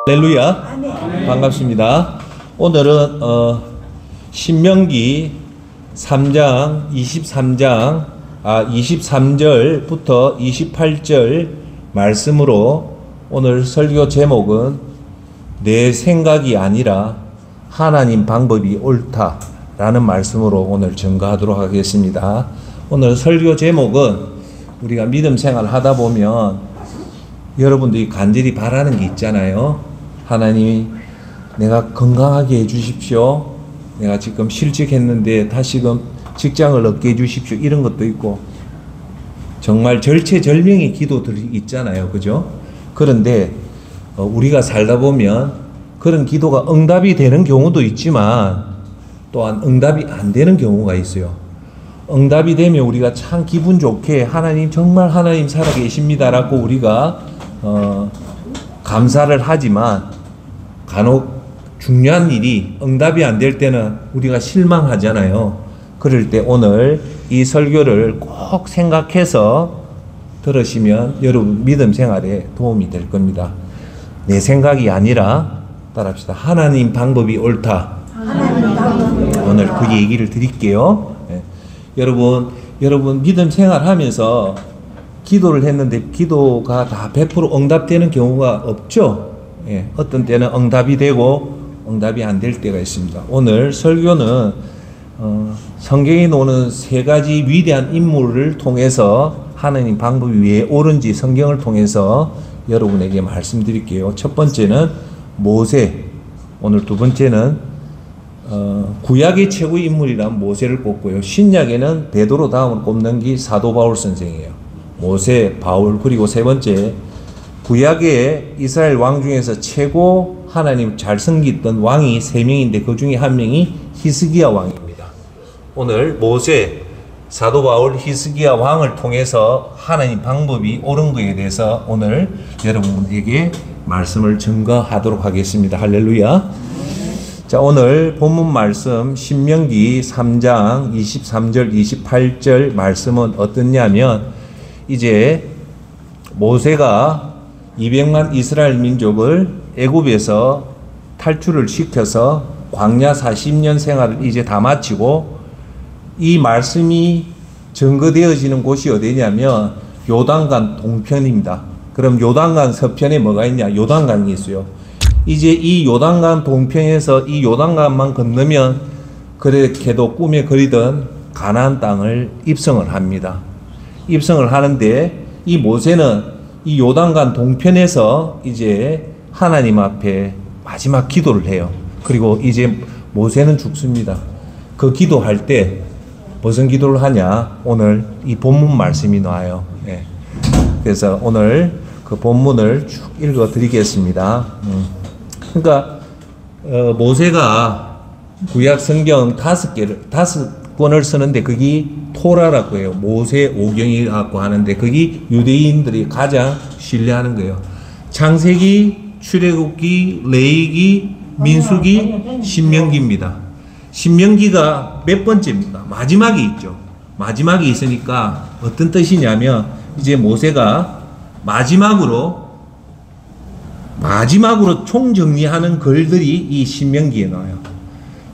할렐루야. 반갑습니다. 오늘은 신명기 3장 23절부터 28절 말씀으로 오늘 설교 제목은 내 생각이 아니라 하나님 방법이 옳다라는 말씀으로 오늘 증거하도록 하겠습니다. 오늘 설교 제목은 우리가 믿음 생활 하다 보면 여러분들이 간절히 바라는 게 있잖아요. 하나님이 내가 건강하게 해주십시오. 내가 지금 실직했는데 다시금 직장을 얻게 해주십시오. 이런 것도 있고 정말 절체절명의 기도들이 있잖아요. 그죠? 그런데 우리가 살다 보면 그런 기도가 응답이 되는 경우도 있지만 또한 응답이 안 되는 경우가 있어요. 응답이 되면 우리가 참 기분 좋게 하나님 정말 하나님 살아계십니다라고 우리가 감사를 하지만 간혹 중요한 일이 응답이 안 될 때는 우리가 실망하잖아요. 그럴 때 오늘 이 설교를 꼭 생각해서 들으시면 여러분 믿음 생활에 도움이 될 겁니다. 내 생각이 아니라 따라합시다. 하나님 방법이 옳다. 오늘 그 얘기를 드릴게요. 네. 여러분 믿음 생활하면서 기도를 했는데 기도가 다 100% 응답되는 경우가 없죠. 예, 어떤 때는 응답이 되고 응답이 안 될 때가 있습니다. 오늘 설교는 성경에 나오는 세 가지 위대한 인물을 통해서 하나님 방법이 왜 옳은지 성경을 통해서 여러분에게 말씀드릴게요. 첫 번째는 모세, 오늘 두 번째는 구약의 최고의 인물이란 모세를 꼽고요. 신약에는 베드로 다음으로 꼽는 게 사도 바울 선생이에요. 모세, 바울, 그리고 세 번째 구약의 이스라엘 왕 중에서 최고 하나님 잘 섬기던 왕이 세 명인데 그 중에 한 명이 히스기야 왕입니다. 오늘 모세, 사도 바울, 히스기야 왕을 통해서 하나님 방법이 옳은 것에 대해서 오늘 여러분에게 말씀을 증거하도록 하겠습니다. 할렐루야. 자, 오늘 본문 말씀 신명기 3장 23절 28절 말씀은 어떻냐면 이제 모세가 200만 이스라엘 민족을 애굽에서 탈출을 시켜서 광야 40년 생활을 이제 다 마치고 이 말씀이 증거되어지는 곳이 어디냐면 요단강 동편입니다. 그럼 요단강 서편에 뭐가 있냐? 요단강이 있어요. 이제 이 요단강 동편에서 이 요단강만 건너면 그렇게도 꿈에 그리던 가나안 땅을 입성을 합니다. 입성을 하는데 이 모세는 이 요단강 동편에서 이제 하나님 앞에 마지막 기도를 해요. 그리고 이제 모세는 죽습니다. 그 기도할 때 무슨 기도를 하냐? 오늘 이 본문 말씀이 나와요. 네. 그래서 오늘 그 본문을 쭉 읽어 드리겠습니다. 그러니까 모세가 구약 성경 5권을 쓰는데 그게 토라라고 해요. 모세 오경이라고 하는데 그게 유대인들이 가장 신뢰하는 거예요. 창세기, 출애굽기, 레위기, 민수기, 신명기입니다. 신명기가 몇 번째입니까? 마지막에 있죠. 마지막에 있으니까 어떤 뜻이냐면 이제 모세가 마지막으로 총정리하는 글들이 이 신명기에 나와요.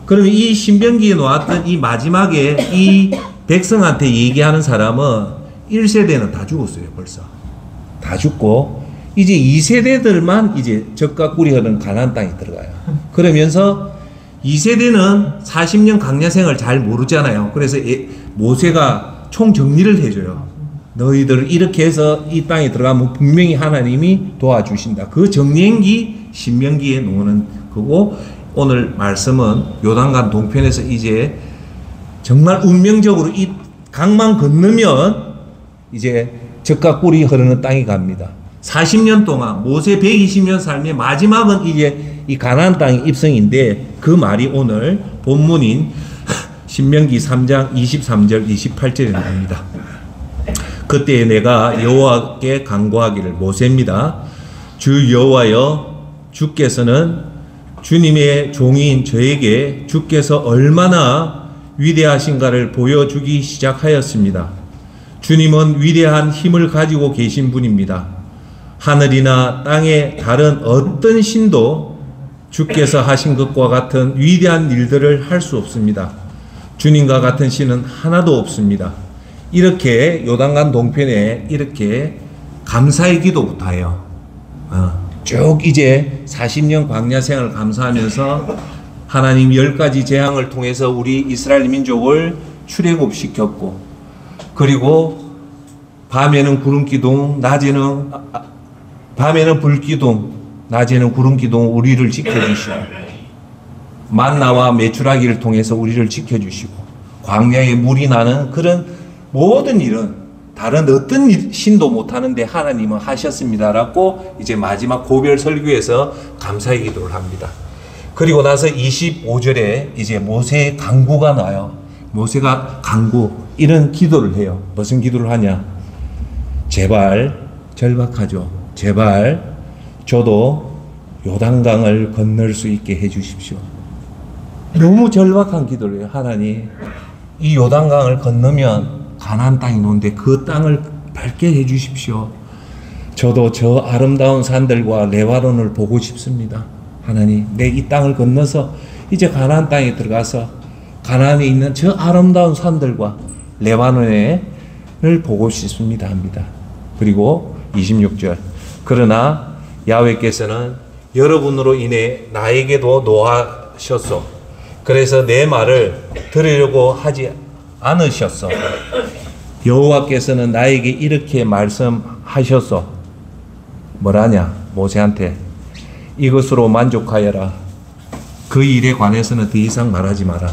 그러면 이 신명기에 나왔던 이 마지막에 이 백성한테 얘기하는 사람은 1세대는 다 죽었어요. 벌써 다 죽고 이제 2세대들만 이제 젖과 꿀이 흐르는 가나안 땅에 들어가요. 그러면서 2세대는 40년 광야생을 잘 모르잖아요. 그래서 모세가 총정리를 해줘요. 너희들 이렇게 해서 이 땅에 들어가면 분명히 하나님이 도와주신다. 그 정리행기 신명기에 나오는 거고 오늘 말씀은 요단강 동편에서 이제 정말 운명적으로 이 강만 건너면 이제 젖과 꿀이 흐르는 땅이 갑니다. 40년 동안 모세 120년 삶의 마지막은 이제 이 가나안 땅의 입성인데 그 말이 오늘 본문인 신명기 3장 23절 28절에 나옵니다. 그때 내가 여호와께 간구하기를 모세입니다. 주 여호와여 주께서는 주님의 종인 저에게 주께서 얼마나 위대하신가를 보여주기 시작하였습니다. 주님은 위대한 힘을 가지고 계신 분입니다. 하늘이나 땅의 다른 어떤 신도 주께서 하신 것과 같은 위대한 일들을 할 수 없습니다. 주님과 같은 신은 하나도 없습니다. 이렇게 요단강 동편에 이렇게 감사의 기도부터 해요. 쭉 이제 40년 광야 생활을 감사하면서 하나님 10가지 재앙을 통해서 우리 이스라엘 민족을 출애굽시켰고, 그리고 밤에는 구름 기둥, 밤에는 불 기둥, 낮에는 구름 기둥 우리를 지켜주시고, 만나와 메추라기를 통해서 우리를 지켜주시고, 광야에 물이 나는 그런 모든 일은 다른 어떤 신도 못하는데 하나님은 하셨습니다라고 이제 마지막 고별 설교에서 감사의 기도를 합니다. 그리고 나서 25절에 이제 모세의 간구가 나요. 모세가 간구, 이런 기도를 해요. 무슨 기도를 하냐? 제발, 절박하죠. 제발 저도 요단강을 건널 수 있게 해 주십시오. 너무 절박한 기도를 해요. 하나님, 이 요단강을 건너면 가나안 땅이 노는데 그 땅을 밟게 해 주십시오. 저도 저 아름다운 산들과 레바논을 보고 싶습니다. 하나님, 내 이 땅을 건너서 이제 가나안 땅에 들어가서 가나안에 있는 저 아름다운 산들과 레바논을 보고 싶습니다 합니다. 그리고 26절, 그러나 야훼께서는 여러분으로 인해 나에게도 노하셨소. 그래서 내 말을 들으려고 하지 않으셨소. 여호와께서는 나에게 이렇게 말씀하셨소. 뭐라냐? 모세한테 이것으로 만족하여라. 그 일에 관해서는 더 이상 말하지 마라.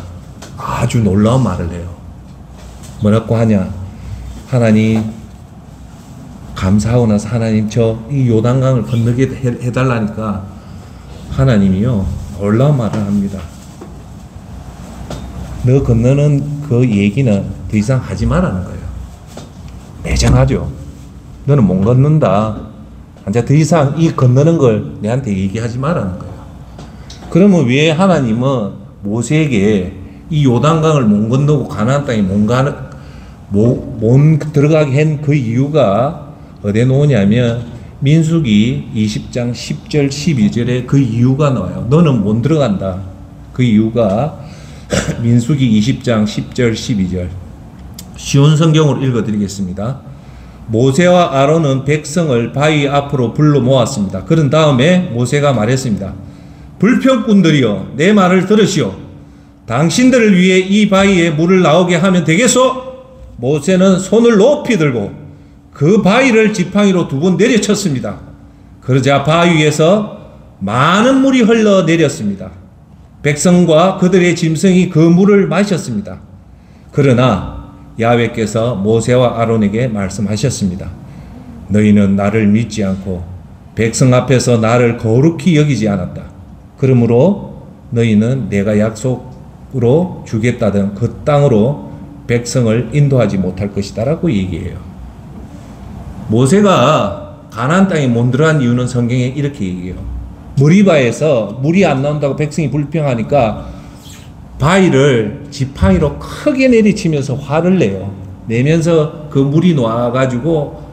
아주 놀라운 말을 해요. 뭐라고 하냐? 하나님, 감사하고 나서 하나님 저 이 요단강을 건너게 해달라니까 하나님이요 놀라운 말을 합니다. 너 건너는 그 얘기는 더 이상 하지 말라는 거예요. 매정하죠. 너는 못 건넌다. 이제 더 이상 이 건너는 걸 내한테 얘기하지 말라는 거예요. 그러면 왜 하나님은 모세에게 이 요단강을 못 건너고 가나안 땅에 못 들어가게 한 그 이유가 어디에 나오냐면 민수기 20장 10절 12절에 그 이유가 나와요. 너는 못 들어간다. 그 이유가 민수기 20장 10절 12절 쉬운 성경으로 읽어드리겠습니다. 모세와 아론은 백성을 바위 앞으로 불러 모았습니다. 그런 다음에 모세가 말했습니다. 불평꾼들이여, 내 말을 들으시오. 당신들을 위해 이 바위에 물을 나오게 하면 되겠소? 모세는 손을 높이 들고 그 바위를 지팡이로 2번 내려쳤습니다. 그러자 바위에서 많은 물이 흘러내렸습니다. 백성과 그들의 짐승이 그 물을 마셨습니다. 그러나 야훼께서 모세와 아론에게 말씀하셨습니다. 너희는 나를 믿지 않고 백성 앞에서 나를 거룩히 여기지 않았다. 그러므로 너희는 내가 약속으로 주겠다던 그 땅으로 백성을 인도하지 못할 것이다 라고 얘기해요. 모세가 가나안 땅에 못 들어간 이유는 성경에 이렇게 얘기해요. 머리바에서 물이 안 나온다고 백성이 불평하니까 바위를 지팡이로 크게 내리치면서 화를 내요. 내면서 그 물이 나와가지고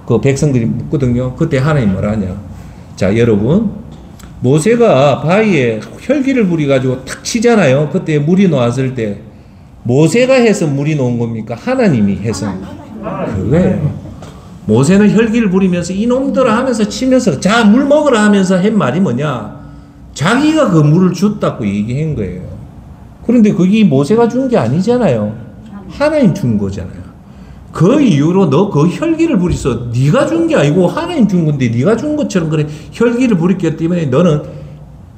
그 백성들이 묻거든요. 그때 하나님 뭐라 하냐? 자, 여러분, 모세가 바위에 혈기를 부려가지고 탁 치잖아요. 그때 물이 나왔을 때 모세가 해서 물이 나온 겁니까? 하나님이 해서? 그거예요. 모세는 혈기를 부리면서 이놈들아 하면서 치면서 자, 물 먹으라 하면서 한 말이 뭐냐? 자기가 그 물을 줬다고 얘기한 거예요. 그런데 그게 모세가 준 게 아니잖아요. 하나님 준 거잖아요. 그 이유로 너 그 혈기를 부리서 네가 준 게 아니고 하나님 준 건데 네가 준 것처럼 그래 혈기를 부렸기 때문에 너는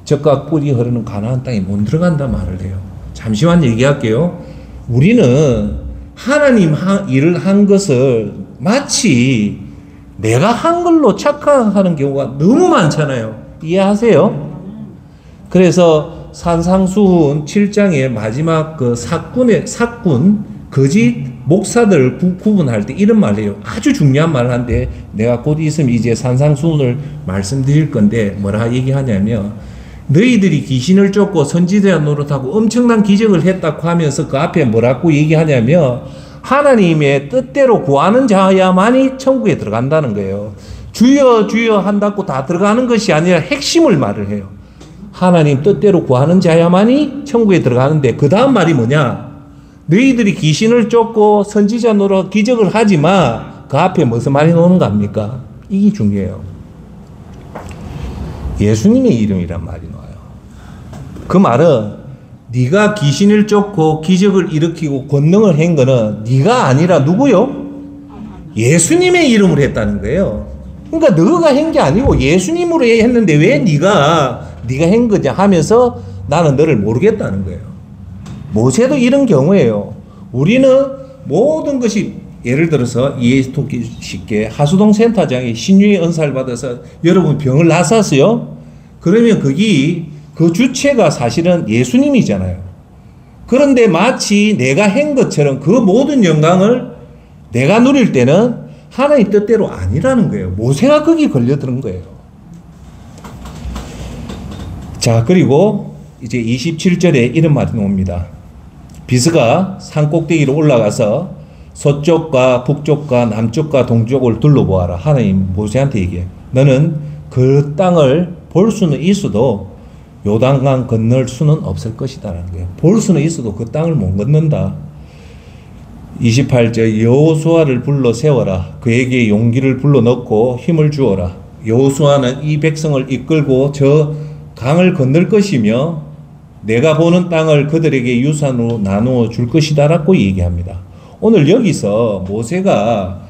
젖과 꿀이 흐르는 가나안 땅에 못 들어간다 말을 해요. 잠시만 얘기할게요. 우리는 하나님 일을 한 것을 마치 내가 한 걸로 착각하는 경우가 너무 많잖아요. 이해하세요? 그래서 산상수훈 7장의 마지막 그 사꾼 거짓 목사들 구분할 때 이런 말을 해요. 아주 중요한 말을 하는데 내가 곧 있으면 이제 산상수훈을 말씀드릴 건데 뭐라 얘기하냐면 너희들이 귀신을 쫓고 선지자 노릇하고 엄청난 기적을 했다고 하면서 그 앞에 뭐라고 얘기하냐면 하나님의 뜻대로 구하는 자야만이 천국에 들어간다는 거예요. 주여 주여 한다고 다 들어가는 것이 아니라 핵심을 말을 해요. 하나님 뜻대로 구하는 자야만이 천국에 들어가는데 그 다음 말이 뭐냐? 너희들이 귀신을 쫓고 선지자 노릇 기적을 하지 마. 그 앞에 무슨 말이 나오는 겁니까? 이게 중요해요. 예수님의 이름이란 말이 나와요. 그 말은 네가 귀신을 쫓고 기적을 일으키고 권능을 한 거는 네가 아니라 누구요? 예수님의 이름으로 했다는 거예요. 그러니까 너가 한 게 아니고 예수님으로 했는데 왜 네가 한 거냐 하면서 나는 너를 모르겠다는 거예요. 모세도 이런 경우예요. 우리는 모든 것이 예를 들어서 이해돕기 쉽게 하수동 센터장이 신유의 은사를 받아서 여러분 병을 낫았어요. 그러면 그 주체가 사실은 예수님이잖아요. 그런데 마치 내가 한 것처럼 그 모든 영광을 내가 누릴 때는 하나님 뜻대로 아니라는 거예요. 모세가 거기 걸려드는 거예요. 자, 그리고 이제 27절에 이런 말이 나옵니다. 비스가 산 꼭대기로 올라가서 서쪽과 북쪽과 남쪽과 동쪽을 둘러보아라. 하나님 모세한테 얘기해. 너는 그 땅을 볼 수는 있어도 요단강 건널 수는 없을 것이다라는 거예요. 볼 수는 있어도 그 땅을 못 건넌다. 28절 여호수아를 불러 세워라. 그에게 용기를 불러 넣고 힘을 주어라. 여호수아는 이 백성을 이끌고 저 강을 건널 것이며 내가 보는 땅을 그들에게 유산으로 나누어 줄 것이다라고 얘기합니다. 오늘 여기서 모세가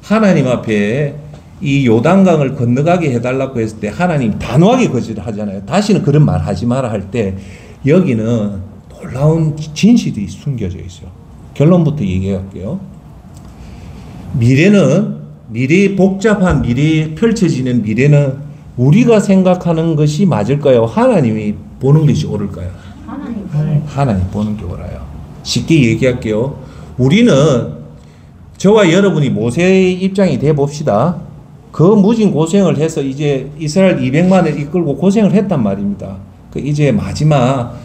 하나님 앞에 이 요단강을 건너가게 해달라고 했을 때 하나님 단호하게 거절을 하잖아요. 다시는 그런 말 하지 마라 할 때 여기는 놀라운 진실이 숨겨져 있어요. 결론부터 얘기할게요. 미래 복잡한 미래에 펼쳐지는 미래는 우리가 생각하는 것이 맞을까요? 하나님이 보는 것이 옳을까요? 하나님 보는 게 옳아요. 쉽게 얘기할게요. 우리는 저와 여러분이 모세의 입장이 돼 봅시다. 그 무진 고생을 해서 이제 이스라엘 200만을 이끌고 고생을 했단 말입니다. 이제 마지막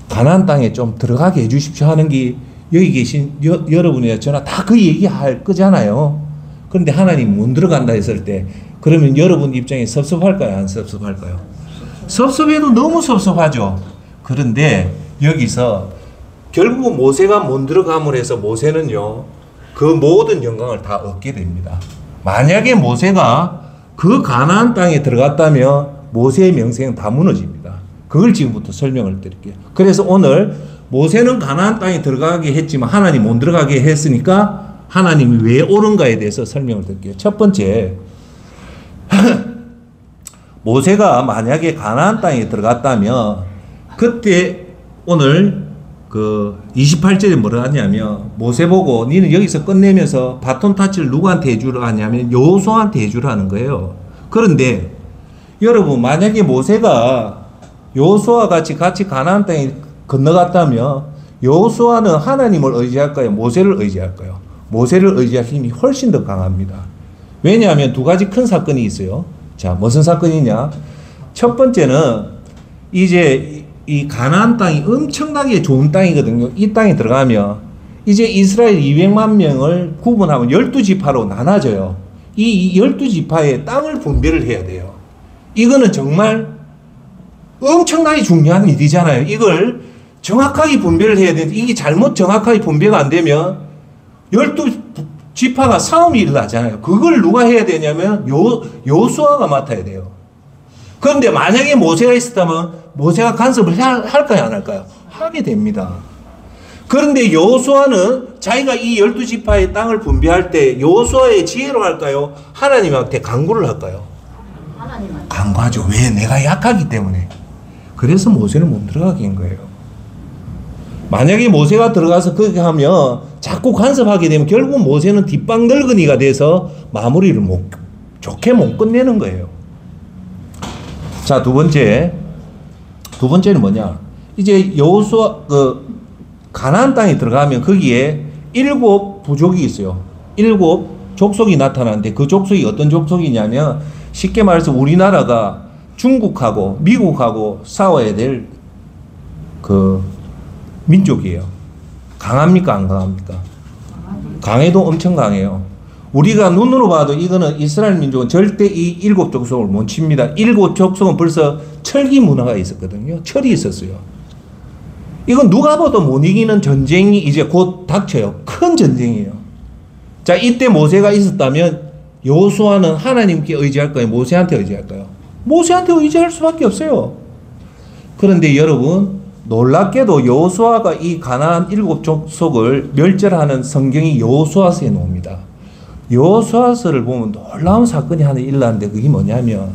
가나안 땅에 좀 들어가게 해주십시오 하는 게 여기 계신 여러분이나 저나 다 그 얘기할 거잖아요. 그런데 하나님 못 들어간다 했을 때 그러면 여러분 입장에 섭섭할까요? 안 섭섭할까요? 섭섭해도 너무 섭섭하죠. 그런데 여기서 결국은 모세가 못 들어감으로 해서 모세는요 그 모든 영광을 다 얻게 됩니다. 만약에 모세가 그 가나안 땅에 들어갔다면 모세의 명성은 다 무너집니다. 그걸 지금부터 설명을 드릴게요. 그래서 오늘 모세는 가나안 땅에 들어가게 했지만 하나님 못 들어가게 했으니까 하나님이 왜 옳은가에 대해서 설명을 드릴게요. 첫 번째, 모세가 만약에 가나안 땅에 들어갔다면 그때 오늘 그 28절에 뭐라 하냐면 모세 보고 니는 여기서 끝내면서 바톤 타치를 누구한테 해주라 하냐면 여호수아한테 해주라는 거예요. 그런데 여러분 만약에 모세가 여호수아와 같이 가나안 땅에 건너갔다면 여호수아는 하나님을 의지할까요? 모세를 의지할까요? 모세를 의지할 힘이 훨씬 더 강합니다. 왜냐하면 두 가지 큰 사건이 있어요. 자, 무슨 사건이냐? 첫 번째는 이제 이 가나안 땅이 엄청나게 좋은 땅이거든요. 이 땅에 들어가면 이제 이스라엘 200만 명을 구분하면 12지파로 나눠져요. 이 12지파의 땅을 분배를 해야 돼요. 이거는 정말 엄청나게 중요한 일이잖아요. 이걸 정확하게 분배를 해야 되는데 이게 잘못 정확하게 분배가 안 되면 12지파가 싸움이 일어나잖아요. 그걸 누가 해야 되냐면 여호수아가 맡아야 돼요. 그런데 만약에 모세가 있었다면 모세가 간섭을 할까요? 안 할까요? 하게 됩니다. 그런데 여호수아는 자기가 이 12지파의 땅을 분배할 때 여호수아의 지혜로 할까요? 하나님한테 간구를 할까요? 간구하죠. 왜? 내가 약하기 때문에. 그래서 모세는 못 들어가게 한 거예요. 만약에 모세가 들어가서 그렇게 하면 자꾸 간섭하게 되면 결국 모세는 뒷방 늙은이가 돼서 마무리를 좋게 못 끝내는 거예요. 자, 두 번째는 뭐냐? 이제 여호수아 가나안 땅에 들어가면 거기에 7 부족이 있어요. 7 족속이 나타나는데 그 족속이 어떤 족속이냐면 쉽게 말해서 우리나라가 중국하고 미국하고 싸워야 될 그 민족이에요. 강합니까? 안 강합니까? 강해도 엄청 강해요. 우리가 눈으로 봐도 이거는 이스라엘 민족은 절대 이 일곱 족속을 못 칩니다. 일곱 족속은 벌써 철기 문화가 있었거든요. 철이 있었어요. 이건 누가 봐도 못 이기는 전쟁이 이제 곧 닥쳐요. 큰 전쟁이에요. 자, 이때 모세가 있었다면 여호수아는 하나님께 의지할까요? 모세한테 의지할까요? 모세한테 의지할 수밖에 없어요. 그런데 여러분, 놀랍게도 여호수아가 이 가나안 일곱 족속을 멸절하는 성경이 여호수아서에 나옵니다. 여호수아서를 보면 놀라운 사건이 하나 일어났는데 그게 뭐냐면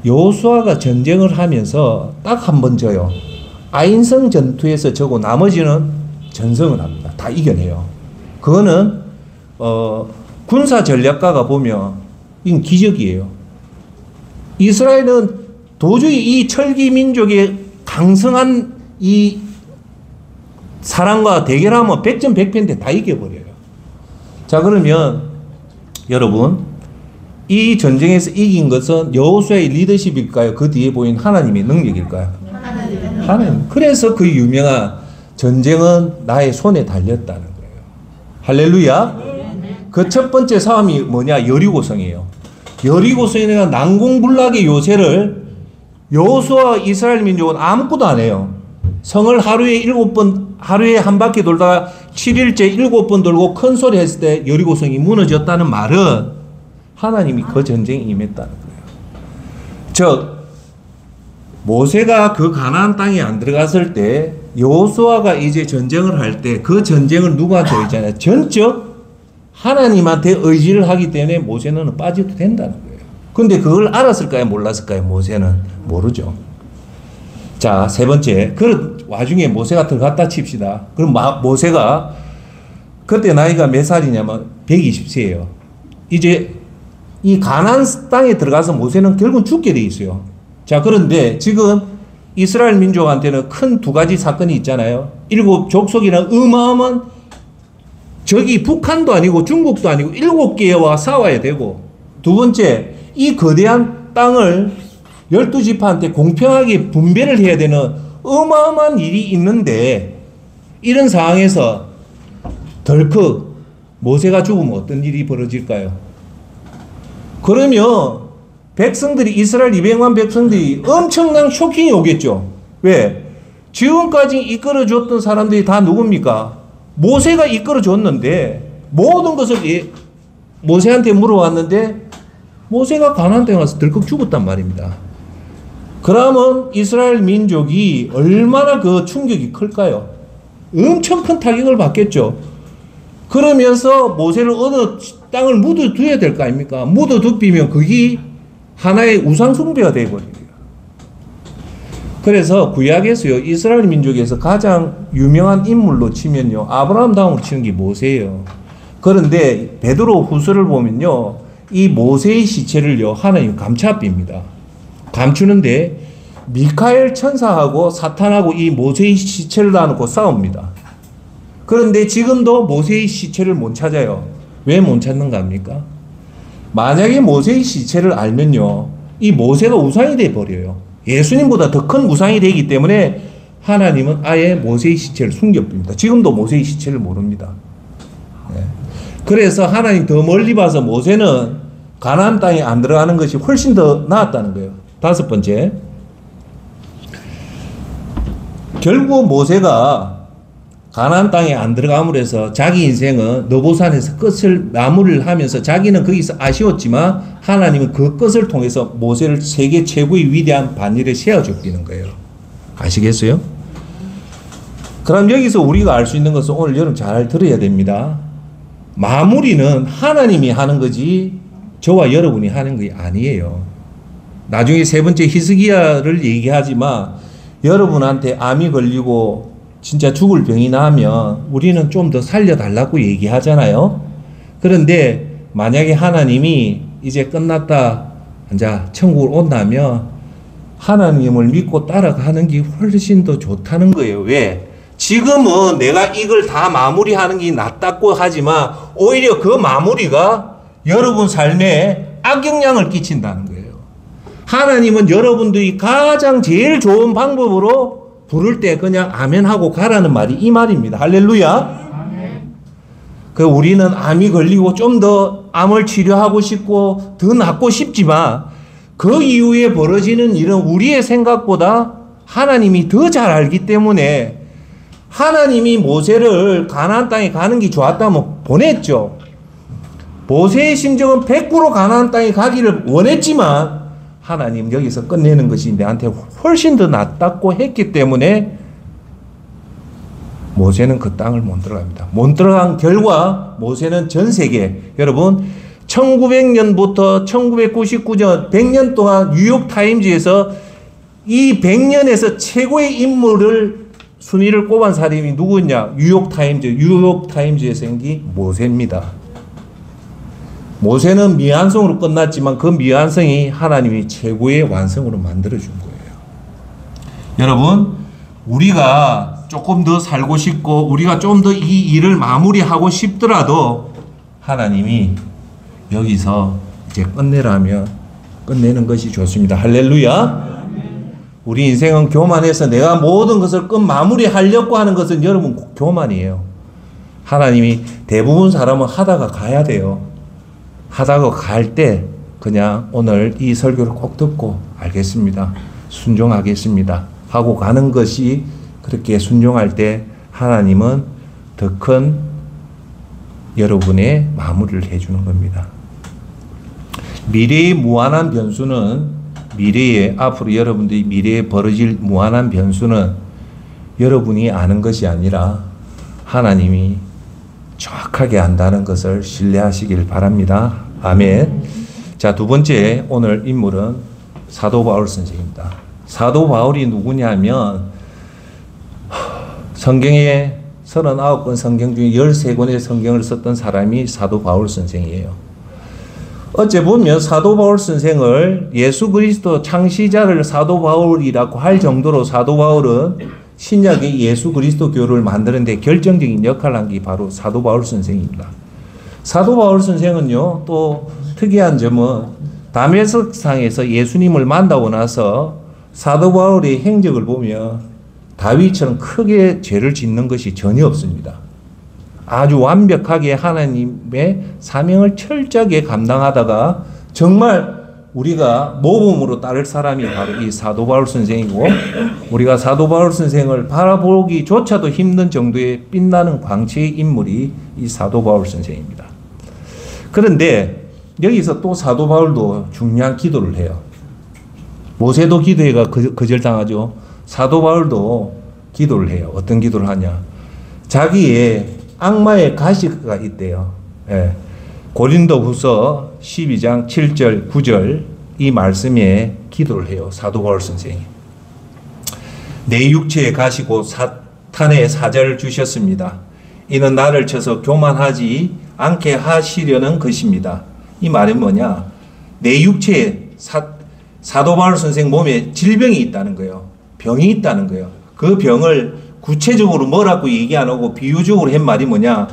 여호수아가 전쟁을 하면서 딱 한 번 져요. 아인성 전투에서 저고 나머지는 전승을 합니다. 다 이겨내요. 그거는 군사 전략가가 보면 이건 기적이에요. 이스라엘은 도저히 이 철기 민족의 강성한 이 사람과 대결하면 100점100패인데 다 이겨버려요. 자, 그러면 여러분, 이 전쟁에서 이긴 것은 여호수아의 리더십일까요? 그 뒤에 보인 하나님의 능력일까요? 하나님. 그래서 그 유명한 전쟁은 나의 손에 달렸다는 거예요. 할렐루야. 그 첫 번째 싸움이 뭐냐? 여리고성이에요. 여리고성이가 난공불락의 요새를 여호수아 이스라엘 민족은 아무것도 안 해요. 성을 하루에 한 바퀴 돌다가 7일째 7번 돌고 큰 소리 했을 때 여리고성이 무너졌다는 말은 하나님이 그 전쟁에 임했다는 거예요. 즉, 모세가 그 가나안 땅에 안 들어갔을 때 여호수아가 이제 전쟁을 할 때 그 전쟁을 누구한테 의지하냐? 전적 하나님한테 의지를 하기 때문에 모세는 빠져도 된다는 거예요. 근데 그걸 알았을까요? 몰랐을까요? 모세는 모르죠. 자, 세 번째. 그 와중에 모세가 들어갔다 칩시다. 그럼 모세가 그때 나이가 몇 살이냐면 120세예요. 이제 이 가나안 땅에 들어가서 모세는 결국은 죽게 돼 있어요. 자, 그런데 지금 이스라엘 민족한테는 큰 두 가지 사건이 있잖아요. 일곱 족속이나 어마어마한 적이 북한도 아니고 중국도 아니고 7개와 싸워야 되고, 두 번째, 이 거대한 땅을 12지파한테 공평하게 분배를 해야 되는 어마어마한 일이 있는데, 이런 상황에서 덜컥 모세가 죽으면 어떤 일이 벌어질까요? 그러면 백성들이, 이스라엘 200만 백성들이 엄청난 쇼킹이 오겠죠. 왜? 지금까지 이끌어줬던 사람들이 다 누굽니까? 모세가 이끌어줬는데 모든 것을 모세한테 물어왔는데 모세가 가나안 땅에 가서 덜컥 죽었단 말입니다. 그러면 이스라엘 민족이 얼마나 그 충격이 클까요? 엄청 큰 타격을 받겠죠. 그러면서 모세를 어느 땅을 묻어둬야 될 거 아닙니까? 묻어두면 그게 하나의 우상숭배가 되어버립니다. 그래서 구약에서요, 이스라엘 민족에서 가장 유명한 인물로 치면요, 아브라함 다음으로 치는 게 모세예요. 그런데 베드로 후서를 보면요, 이 모세의 시체를요, 하나님 감춰빕니다. 감추는데 미카엘 천사하고 사탄하고 이 모세의 시체를 놔놓고 싸웁니다. 그런데 지금도 모세의 시체를 못 찾아요. 왜 못 찾는가 합니까? 만약에 모세의 시체를 알면요, 이 모세가 우상이 되어버려요. 예수님보다 더 큰 우상이 되기 때문에 하나님은 아예 모세의 시체를 숨겨둡니다. 지금도 모세의 시체를 모릅니다. 네. 그래서 하나님 더 멀리 봐서 모세는 가나안 땅에 안 들어가는 것이 훨씬 더 나았다는 거예요. 다섯 번째, 결국 모세가 가나안 땅에 안 들어감으로 해서 자기 인생은 너보산에서 끝을 마무리를 하면서 자기는 거기서 아쉬웠지만 하나님은 그 끝을 통해서 모세를 세계 최고의 위대한 반열에 세워주기는 거예요. 아시겠어요? 그럼 여기서 우리가 알 수 있는 것은 오늘 여러분 잘 들어야 됩니다. 마무리는 하나님이 하는 거지 저와 여러분이 하는 게 아니에요. 나중에 세 번째 히스기야를 얘기하지만 여러분한테 암이 걸리고 진짜 죽을 병이 나면 우리는 좀 더 살려달라고 얘기하잖아요. 그런데 만약에 하나님이 이제 끝났다, 이제 천국을 온다면 하나님을 믿고 따라가는 게 훨씬 더 좋다는 거예요. 왜? 지금은 내가 이걸 다 마무리하는 게 낫다고 하지만 오히려 그 마무리가 여러분 삶에 악영향을 끼친다는 거예요. 하나님은 여러분들이 가장 제일 좋은 방법으로 부를 때 그냥 아멘 하고 가라는 말이 이 말입니다. 할렐루야. 아멘. 그 우리는 암이 걸리고 좀 더 암을 치료하고 싶고 더 낫고 싶지만 그 이후에 벌어지는 일은 우리의 생각보다 하나님이 더 잘 알기 때문에 하나님이 모세를 가나안 땅에 가는 게 좋았다면 보냈죠. 모세의 심정은 100% 가나안 땅에 가기를 원했지만 하나님 여기서 끝내는 것이 내한테 훨씬 더 낫다고 했기 때문에 모세는 그 땅을 못 들어갑니다. 못 들어간 결과 모세는 전 세계, 여러분 1900년부터 1999년 100년 동안 뉴욕타임즈에서 이 100년에서 최고의 인물을 순위를 꼽은 사람이 누구냐? 뉴욕타임즈에서 생긴 모세입니다. 모세는 미완성으로 끝났지만 그 미완성이 하나님이 최고의 완성으로 만들어준 거예요. 여러분, 우리가 조금 더 살고 싶고 우리가 좀 더 이 일을 마무리하고 싶더라도 하나님이 여기서 이제 끝내라면 끝내는 것이 좋습니다. 할렐루야. 우리 인생은 교만해서 내가 모든 것을 끝 마무리하려고 하는 것은 여러분 교만이에요. 하나님이 대부분 사람은 하다가 가야 돼요. 하다가 갈 때 그냥 오늘 이 설교를 꼭 듣고 알겠습니다. 순종하겠습니다. 하고 가는 것이 그렇게 순종할 때 하나님은 더 큰 여러분의 마무리를 해주는 겁니다. 미래의 무한한 변수는 앞으로 여러분들이 미래에 벌어질 무한한 변수는 여러분이 아는 것이 아니라 하나님이 정확하게 안다는 것을 신뢰하시길 바랍니다. 아멘. 자, 두 번째 오늘 인물은 사도 바울 선생입니다. 사도 바울이 누구냐면 성경에 39권 성경 중에 13권의 성경을 썼던 사람이 사도 바울 선생이에요. 어째 보면 사도 바울 선생을 예수 그리스도 창시자를 사도 바울이라고 할 정도로 사도 바울은 신약의 예수 그리스도 교를 만드는 데 결정적인 역할을 한 게 바로 사도 바울 선생입니다. 사도 바울 선생은요, 또 특이한 점은 다메섹상에서 예수님을 만나고 나서 사도 바울의 행적을 보면 다윗처럼 크게 죄를 짓는 것이 전혀 없습니다. 아주 완벽하게 하나님의 사명을 철저하게 감당하다가 정말 우리가 모범으로 따를 사람이 바로 이 사도 바울 선생이고, 우리가 사도 바울 선생을 바라보기조차도 힘든 정도의 빛나는 광채의 인물이 이 사도 바울 선생입니다. 그런데 여기서 또 사도 바울도 중요한 기도를 해요. 모세도 기도해가 거절당하죠. 사도 바울도 기도를 해요. 어떤 기도를 하냐? 자기의 악마의 가시가 있대요. 예. 고린도후서 12장 7절 9절 이 말씀에 기도를 해요. 사도 바울 선생이. 내 육체에 가시고 사탄의 사자를 주셨습니다. 이는 나를 쳐서 교만하지 않게 하시려는 것입니다. 이 말은 뭐냐? 내 육체에 사도 바울 선생 몸에 질병이 있다는 거예요. 병이 있다는 거예요. 그 병을 구체적으로 뭐라고 얘기 안 하고 비유적으로 한 말이 뭐냐?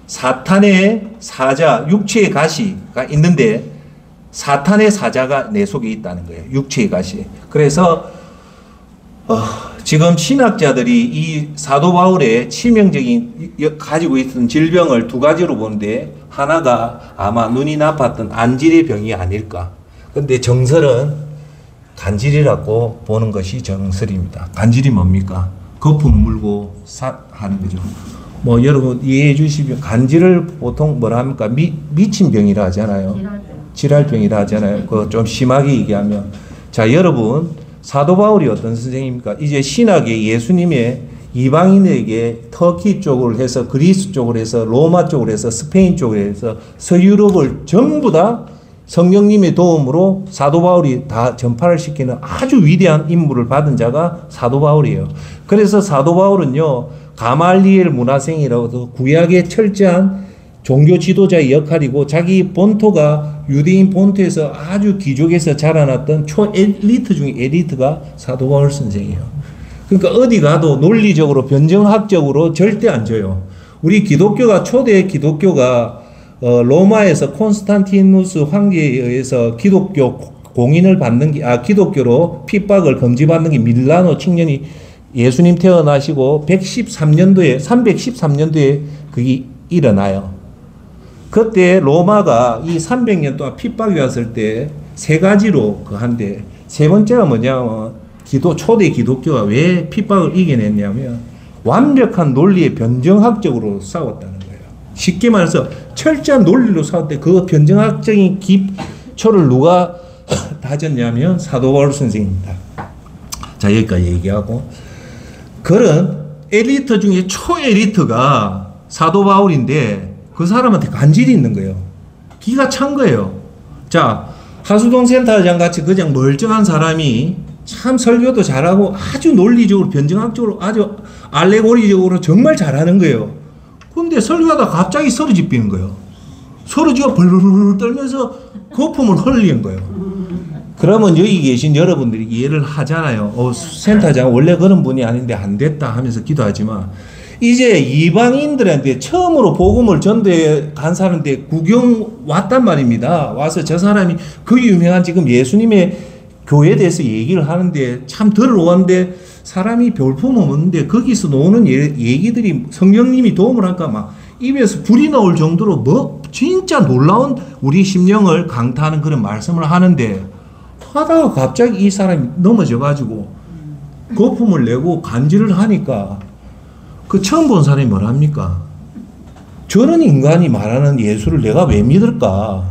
사탄의 사자, 육체의 가시가 있는데 사탄의 사자가 내 속에 있다는 거예요. 육체의 가시. 그래서 지금 신학자들이 이 사도 바울의 치명적인 가지고 있던 질병을 두 가지로 보는데 하나가 아마 눈이 나빴던 안질의 병이 아닐까. 근데 정설은 간질이라고 보는 것이 정설입니다. 간질이 뭡니까? 거품 물고 하는 거죠. 뭐 여러분 이해해 주시면 간질을 보통 뭐라 합니까? 미친 병이라 하잖아요. 질환병이라 하잖아요. 그거 좀 심하게 얘기하면. 자, 여러분 사도 바울이 어떤 선생님입니까? 이제 신학의 예수님의 이방인에게 터키 쪽으로 해서 그리스 쪽으로 해서 로마 쪽으로 해서 스페인 쪽으로 해서 서유럽을 전부 다 성령님의 도움으로 사도 바울이 다 전파를 시키는 아주 위대한 임무를 받은 자가 사도 바울이에요. 그래서 사도 바울은요, 가말리엘 문화생이라고도 구약의 철저한 종교 지도자의 역할이고 자기 본토가 유대인 본토에서 아주 귀족에서 자라났던 초엘리트 중에 엘리트가 사도 바울 선생이에요. 그러니까 어디 가도 논리적으로 변정학적으로 절대 안 져요. 우리 기독교가 초대 기독교가 로마에서 콘스탄티누스 황제에 의해서 기독교 공인을 받는 게 기독교로 핍박을 금지받는 게 밀라노 청년이 예수님 태어나시고 313년도에 그게 일어나요. 그때 로마가 이 300년 동안 핍박이 왔을 때 세 가지로 그 한데, 세 번째가 뭐냐면 초대 기독교가 왜 핍박을 이겨냈냐면 완벽한 논리에 변정학적으로 싸웠다는 거예요. 쉽게 말해서 철저한 논리로 싸울 때 그 변정학적인 기초를 누가 다졌냐면 사도 바울 선생입니다. 자, 여기까지 얘기하고, 그런 엘리트 중에 초엘리트가 사도 바울인데 그 사람한테 간질이 있는 거예요. 기가 찬 거예요. 자, 하수동 센터장 같이 그냥 멀쩡한 사람이 참 설교도 잘하고 아주 논리적으로 변정학적으로 아주 알레고리적으로 정말 잘하는 거예요. 근데 설교하다 갑자기 소리 지르는 거예요. 소리가 벌벌 떨면서 거품을 흘리는 거예요. 그러면 여기 계신 여러분들이 이해를 하잖아요. 센터장 원래 그런 분이 아닌데 안 됐다 하면서 기도하지만, 이제 이방인들한테 처음으로 복음을 전도해 간 사람한테 구경 왔단 말입니다. 와서 저 사람이 그 유명한 지금 예수님의 교회에 대해서 얘기를 하는데 참 들어오는데 사람이 별품 없는데 거기서 나오는 얘기들이 성령님이 도움을 할까 막 입에서 불이 나올 정도로 뭐 진짜 놀라운 우리 심령을 강타하는 그런 말씀을 하는데, 하다가 갑자기 이 사람이 넘어져 가지고 거품을 내고 간질을 하니까 그 처음 본 사람이 뭐랍니까? 저런 인간이 말하는 예수를 내가 왜 믿을까?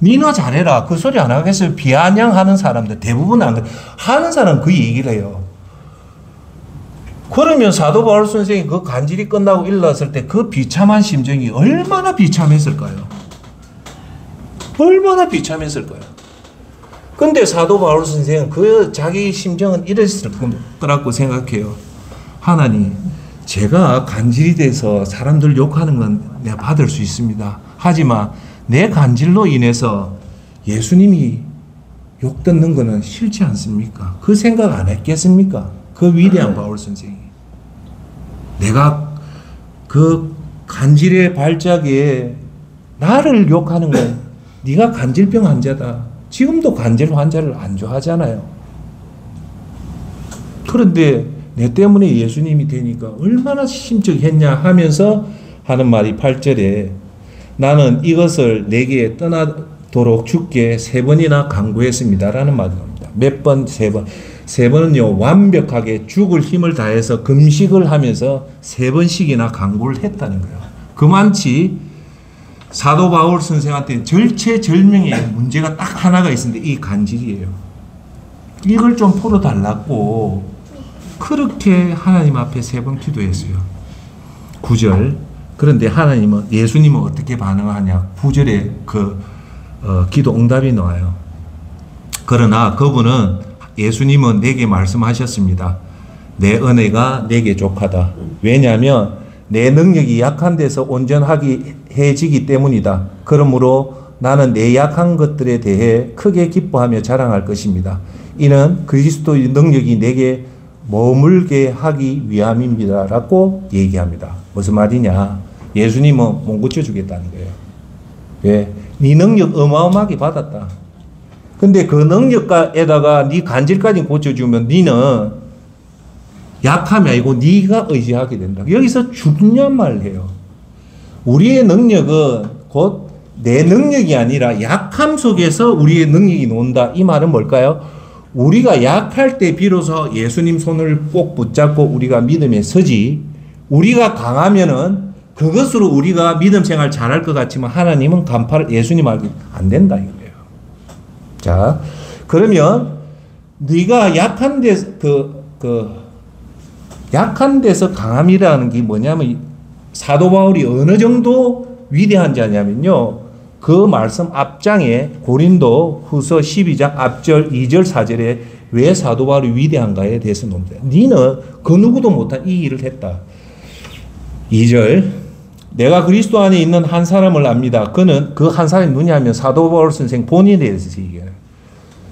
니나 잘해라. 그 소리 안 하겠어요. 비아냥하는 사람들 대부분 안 하는 사람 그 얘기를 해요. 그러면 사도 바울 선생이 그 간질이 끝나고 일어났을 때 그 비참한 심정이 얼마나 비참했을까요? 얼마나 비참했을까요? 근데 사도 바울 선생은 그 자기 심정은 이랬을 거라고 생각해요. 하나님, 제가 간질이 돼서 사람들 욕하는 건 내가 받을 수 있습니다. 하지만 내 간질로 인해서 예수님이 욕 듣는 거는 싫지 않습니까? 그 생각 안 했겠습니까? 그 위대한 바울 선생이. 내가 그 간질의 발작에 나를 욕하는 건 네가 간질병 환자다. 지금도 간질 환자를 안 좋아하잖아요. 그런데 내 때문에 예수님이 되니까 얼마나 심적했냐 하면서 하는 말이 8절에 나는 이것을 내게 떠나도록 주께 3번이나 간구했습니다. 라는 말이 나옵니다. 몇 번? 3번. 3번은요, 완벽하게 죽을 힘을 다해서 금식을 하면서 3번씩이나 간구를 했다는 거예요. 그만치 사도 바울 선생한테는 절체절명의 문제가 딱 하나가 있었는데 이 간질이에요. 이걸 좀 풀어달라고 그렇게 하나님 앞에 3번 기도했어요. 9절. 그런데 하나님은, 예수님은 어떻게 반응하냐? 9절에 기도 응답이 나와요. 그러나 그분은, 예수님은 내게 말씀하셨습니다. 내 은혜가 내게 족하다. 왜냐하면 내 능력이 약한 데서 온전하게 해지기 때문이다. 그러므로 나는 내 약한 것들에 대해 크게 기뻐하며 자랑할 것입니다. 이는 그리스도의 능력이 내게 머물게 하기 위함입니다. 라고 얘기합니다. 무슨 말이냐? 예수님은 못 고쳐주겠다는 거예요. 왜? 네 능력 어마어마하게 받았다. 근데 그 능력에다가 네 간질까지 고쳐주면 니는 약함이 아니고 네가 의지하게 된다. 여기서 중요한 말을 해요. 우리의 능력은 곧 내 능력이 아니라 약함 속에서 우리의 능력이 나온다. 이 말은 뭘까요? 우리가 약할 때 비로소 예수님 손을 꼭 붙잡고 우리가 믿음에 서지, 우리가 강하면은 그것으로 우리가 믿음 생활 잘할 것 같지만 하나님은 간파를 예수님 알기 안 된다 이거예요. 자, 그러면 네가 약한 데서 약한 데서 강함이라는 게 뭐냐면 사도 바울이 어느 정도 위대한 자냐면요. 그 말씀 앞장에 고린도 후서 12장 앞절 2절 4절에 왜 사도 바울이 위대한가에 대해서 논다. 니는 그 누구도 못한 이 일을 했다. 2절 내가 그리스도 안에 있는 한 사람을 압니다. 그는 그 한 사람이 누구냐면 사도 바울 선생 본인에 대해서 얘기해요.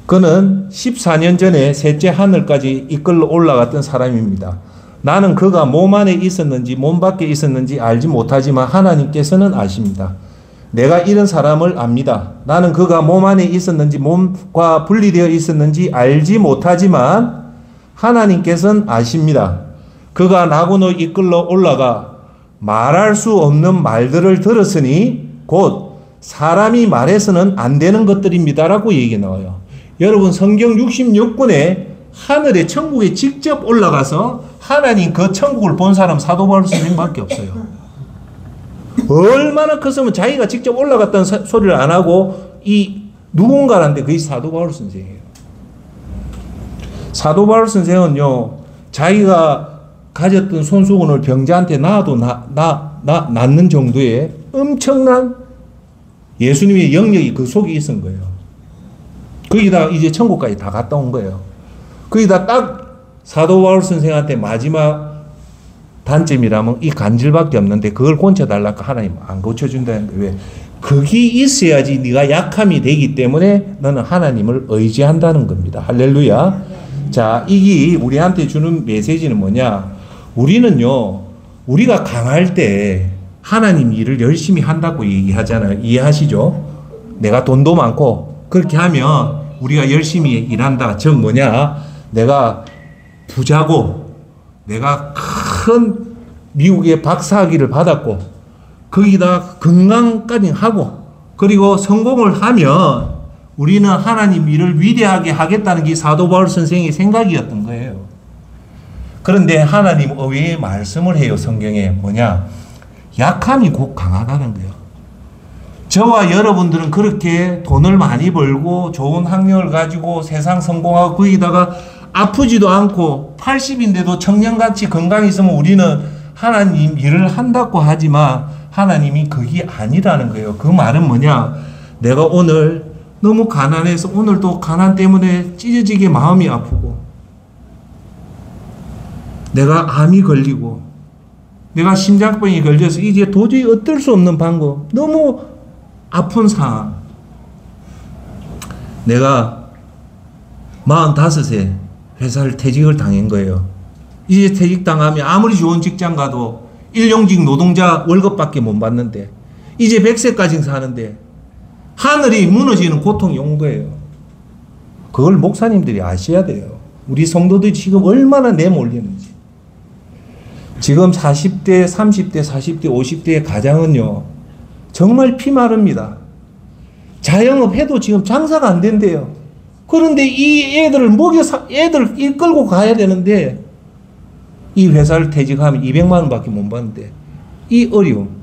그는 14년 전에 셋째 하늘까지 이끌러 올라갔던 사람입니다. 나는 그가 몸 안에 있었는지 몸 밖에 있었는지 알지 못하지만 하나님께서는 아십니다. 내가 이런 사람을 압니다. 나는 그가 몸 안에 있었는지 몸과 분리되어 있었는지 알지 못하지만 하나님께서는 아십니다. 그가 나고노 이끌러 올라가 말할 수 없는 말들을 들었으니 곧 사람이 말해서는 안 되는 것들입니다라고 얘기 나와요. 여러분 성경 66권에 하늘에 천국에 직접 올라가서 하나님 그 천국을 본 사람 사도 바울 선생님밖에 없어요. 얼마나 컸으면 자기가 직접 올라갔다는 소리를 안 하고 이 누군가란데 그게 사도 바울 선생이에요. 사도 바울 선생은요, 자기가 가졌던 손수건을 병자한테 낫는 정도의 엄청난 예수님의 영역이 그 속에 있은 거예요. 거기다 이제 천국까지 다 갔다 온 거예요. 거기다 딱 사도 바울 선생한테 마지막 단점이라면 이 간질밖에 없는데 그걸 고쳐달라고 하나님 안 고쳐준다는 거예요. 왜? 그게 있어야지 네가 약함이 되기 때문에 너는 하나님을 의지한다는 겁니다. 할렐루야. 자, 이게 우리한테 주는 메시지는 뭐냐? 우리는요, 우리가 강할 때 하나님 일을 열심히 한다고 얘기하잖아요. 이해하시죠? 내가 돈도 많고 그렇게 하면 우리가 열심히 일한다. 즉 뭐냐? 내가 부자고 내가 큰 미국의 박사학위를 받았고 거기다 건강까지 하고 그리고 성공을 하면 우리는 하나님 일을 위대하게 하겠다는 게 사도 바울 선생의 생각이었던 거예요. 그런데 하나님 의외의 말씀을 해요. 성경에 뭐냐? 약함이 곧 강하다는 거예요. 저와 여러분들은 그렇게 돈을 많이 벌고 좋은 학력을 가지고 세상 성공하고 거기다가 아프지도 않고 80인데도 청년같이 건강히 있으면 우리는 하나님 일을 한다고 하지만 하나님이 그게 아니라는 거예요. 그 말은 뭐냐? 내가 오늘 너무 가난해서 오늘도 가난 때문에 찢어지게 마음이 아프고 내가 암이 걸리고 내가 심장병이 걸려서 이제 도저히 어쩔 수 없는 방법, 너무 아픈 상황. 내가 45세 회사를 퇴직을 당한 거예요. 이제 퇴직당하면 아무리 좋은 직장 가도 일용직 노동자 월급밖에 못 받는데 이제 100세까지 사는데 하늘이 무너지는 고통이 온 거예요. 그걸 목사님들이 아셔야 돼요. 우리 성도들이 지금 얼마나 내몰리는지. 지금 40대, 30대, 40대, 50대의 가장은요, 정말 피마릅니다. 자영업 해도 지금 장사가 안 된대요. 그런데 이 애들을 애들 이끌고 가야 되는데, 이 회사를 퇴직하면 200만 원밖에 못 받는데, 이 어려움.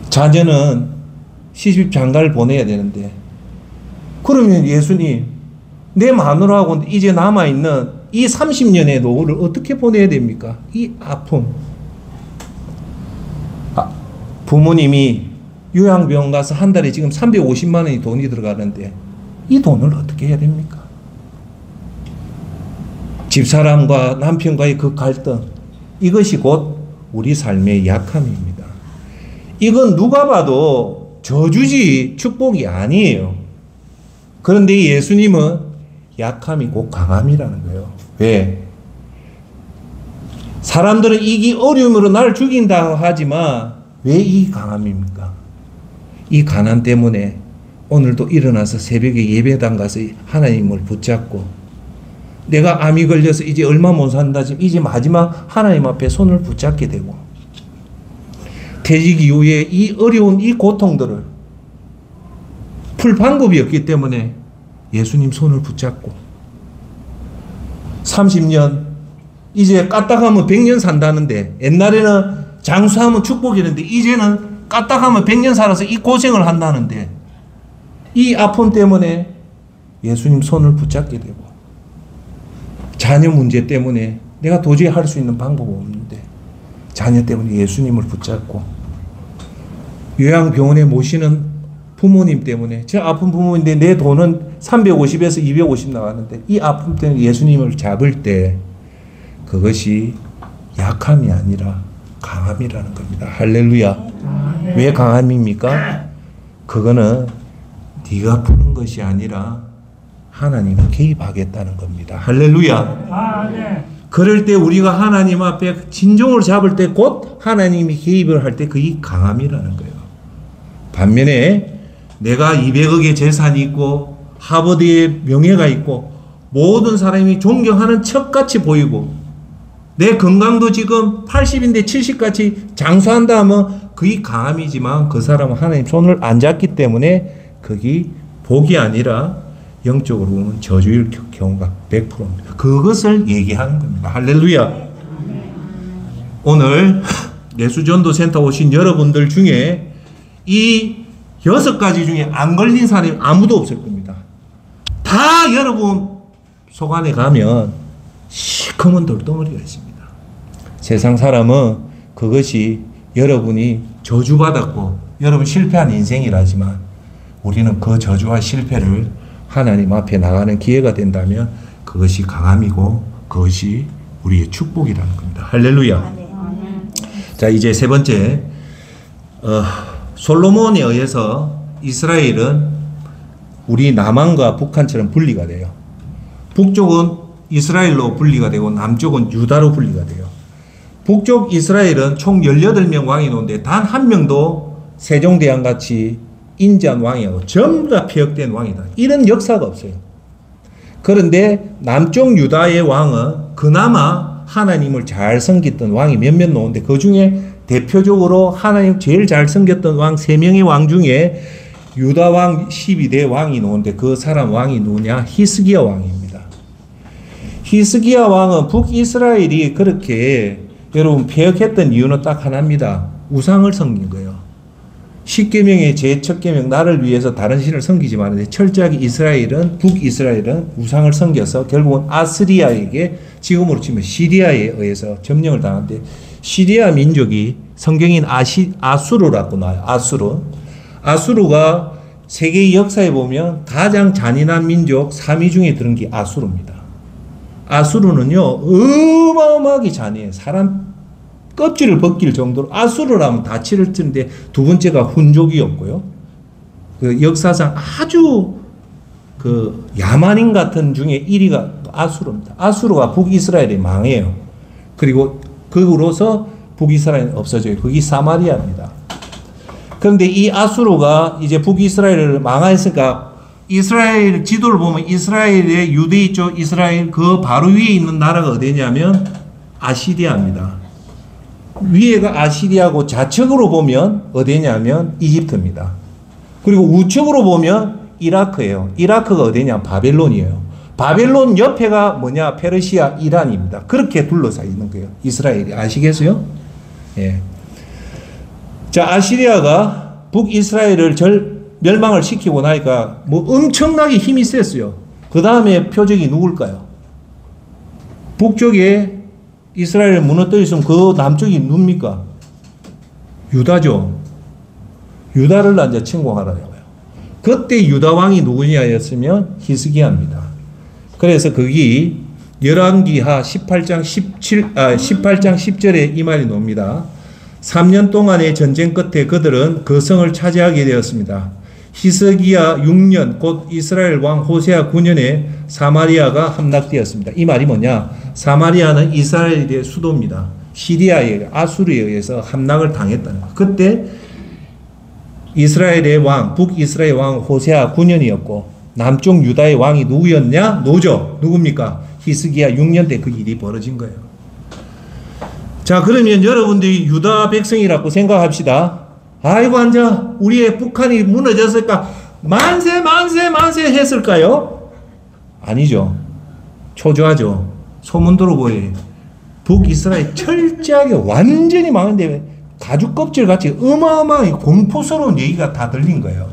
자녀는 시집 장가를 보내야 되는데, 그러면 예수님, 내 마누라하고 이제 남아있는 이 30년의 노후를 어떻게 보내야 됩니까? 이 아픔. 부모님이 요양병원 가서 한 달에 지금 350만 원이 돈이 들어가는데 이 돈을 어떻게 해야 됩니까? 집사람과 남편과의 그 갈등, 이것이 곧 우리 삶의 약함입니다. 이건 누가 봐도 저주지 축복이 아니에요. 그런데 예수님은 약함이 곧 강함이라는 거예요. 왜? 사람들은 이기 어려움으로 나를 죽인다고 하지만 왜 이 강함입니까? 이 가난 때문에 오늘도 일어나서 새벽에 예배당 가서 하나님을 붙잡고 내가 암이 걸려서 이제 얼마 못 산다 지금 이제 마지막 하나님 앞에 손을 붙잡게 되고 퇴직 이후에 이 어려운 이 고통들을 풀 방법이 없기 때문에 예수님 손을 붙잡고 30년 이제 까딱하면 100년 산다는데 옛날에는 장수하면 축복이었는데 이제는 까딱하면 100년 살아서 이 고생을 한다는데 이 아픔 때문에 예수님 손을 붙잡게 되고 자녀 문제 때문에 내가 도저히 할 수 있는 방법이 없는데 자녀 때문에 예수님을 붙잡고 요양병원에 모시는 부모님 때문에 저 아픈 부모인데 내 돈은 350에서 250 나가는데 이 아픔 때문에 예수님을 잡을 때 그것이 약함이 아니라 강함이라는 겁니다. 할렐루야. 왜 강함입니까? 그거는 네가 푸는 것이 아니라 하나님이 개입하겠다는 겁니다. 할렐루야. 그럴 때 우리가 하나님 앞에 진정을 잡을 때 곧 하나님이 개입을 할 때 그게 강함이라는 거예요. 반면에 내가 200억의 재산이 있고 하버드의 명예가 있고 모든 사람이 존경하는 척같이 보이고 내 건강도 지금 80인데 70까지 장수한다 하면 그게 강함이지만 그 사람은 하나님 손을 안 잡기 때문에 그게 복이 아니라 영적으로 보면 저주일 경우가 100%입니다. 그것을 얘기하는 겁니다. 할렐루야. 오늘 예수전도센터 오신 여러분들 중에 이 6가지 중에 안 걸린 사람이 아무도 없을 겁니다. 다 여러분 속 안에 가면 시커먼 돌덩어리가 있습니다. 세상 사람은 그것이 여러분이 저주받았고 여러분 실패한 인생이라지만 우리는 그 저주와 실패를 하나님 앞에 나가는 기회가 된다면 그것이 강함이고 그것이 우리의 축복이라는 겁니다. 할렐루야. 자, 이제 세 번째, 솔로몬에 의해서 이스라엘은 우리 남한과 북한처럼 분리가 돼요. 북쪽은 이스라엘로 분리가 되고 남쪽은 유다로 분리가 돼요. 북쪽 이스라엘은 총 18명 왕이 있는데 단 한 명도 세종대왕같이 인자한 왕이고 전부 다 폐역된 왕이다. 이런 역사가 없어요. 그런데 남쪽 유다의 왕은 그나마 하나님을 잘 섬겼던 왕이 몇몇 나오는데 그 중에 대표적으로 하나님 제일 잘 섬겼던 왕 3명의 왕 중에 유다 왕 12대 왕이 나오는데 그 사람 왕이 누구냐? 히스기야 왕입니다. 히스기야 왕은 북이스라엘이 그렇게 여러분 폐역했던 이유는 딱 하나입니다. 우상을 섬긴 거예요. 10계명의 제 첫 계명 나를 위해서 다른 신을 섬기지 말는데 철저하게 이스라엘은 북이스라엘은 우상을 섬겨서 결국은 아스리아에게 지금으로 치면 시리아에 의해서 점령을 당하는데 시리아 민족이 성경인 아수르라고 나와요. 아수르가 세계의 역사에 보면 가장 잔인한 민족 3위 중에 드는 게 아수르입니다. 아수르는요 어마어마하게 잔인해요. 사람 껍질을 벗길 정도로 아수르라면 다치를 치는데 두 번째가 훈족이었고요. 그 역사상 아주 그 야만인 같은 중에 1위가 아수르입니다. 아수르가 북이스라엘이 망해요. 그리고 그로서 북이스라엘은 없어져요. 그게 사마리아입니다. 그런데 이 아수르가 이제 북이스라엘을 망했으니까 이스라엘 지도를 보면 이스라엘의 유대 있죠. 이스라엘 그 바로 위에 있는 나라가 어디냐면 아시리아입니다. 위에가 아시리아고 좌측으로 보면 어디냐면 이집트입니다. 그리고 우측으로 보면 이라크예요. 이라크가 어디냐? 바벨론이에요. 바벨론 옆에가 뭐냐? 페르시아, 이란입니다. 그렇게 둘러싸여 있는 거예요. 이스라엘이. 아시겠어요? 예. 자, 아시리아가 북이스라엘을 멸망을 시키고 나니까 뭐 엄청나게 힘이 셌어요. 그 다음에 표적이 누굴까요? 북쪽에 이스라엘 무너뜨려 있으면 그 남쪽이 누굽니까? 유다죠. 유다를 이제 침공하라고요. 그때 유다 왕이 누구냐였으면 히스기야입니다. 그래서 거기 열왕기하 18장 10절에 이 말이 나옵니다. 3년 동안의 전쟁 끝에 그들은 그 성을 차지하게 되었습니다. 히스기야 6년 곧 이스라엘 왕 호세아 9년에 사마리아가 함락되었습니다. 이 말이 뭐냐? 사마리아는 이스라엘의 수도입니다. 시리아에 아수르에 의해서 함락을 당했다는 거. 그때 이스라엘의 왕, 북이스라엘 왕 호세아 9년이었고 남쪽 유다의 왕이 누구였냐? 노죠. 누굽니까? 히스기야 6년 때 그 일이 벌어진 거예요. 자, 그러면 여러분들이 유다 백성이라고 생각합시다. 아이고, 앉아. 우리의 북한이 무너졌을까? 만세 했을까요? 아니죠. 초조하죠. 소문 들어보니 북이스라엘 철저하게 완전히 망했는데 가죽 껍질 같이 어마어마하게 공포스러운 얘기가 다 들린 거예요.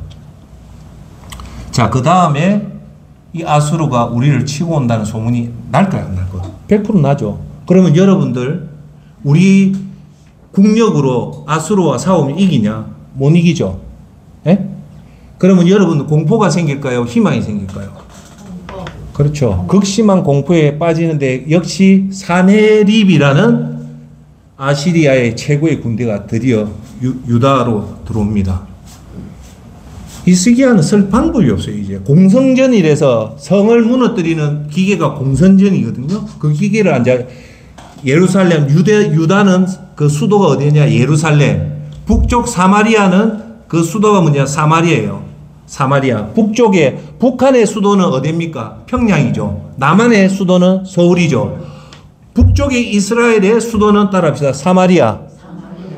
자, 그 다음에 이 아수르가 우리를 치고 온다는 소문이 날까요? 안 날까요? 100% 나죠. 그러면 여러분들 우리 국력으로 아수르와 싸우면 이기냐? 못 이기죠. 예? 그러면 여러분 공포가 생길까요? 희망이 생길까요? 그렇죠. 극심한 공포에 빠지는데 역시 사네립이라는 아시리아의 최고의 군대가 드디어 유다로 들어옵니다. 히스기야는 쓸 방법이 없어요. 이제 공성전이라서 성을 무너뜨리는 기계가 공성전이거든요. 그 기계를 이제 예루살렘, 유다는 그 수도가 어디냐? 예루살렘. 북쪽 사마리아는 그 수도가 뭐냐? 사마리아예요. 사마리아. 북쪽에, 북한의 수도는 어디입니까? 평양이죠. 남한의 수도는 서울이죠. 북쪽의 이스라엘의 수도는 따라합시다. 사마리아.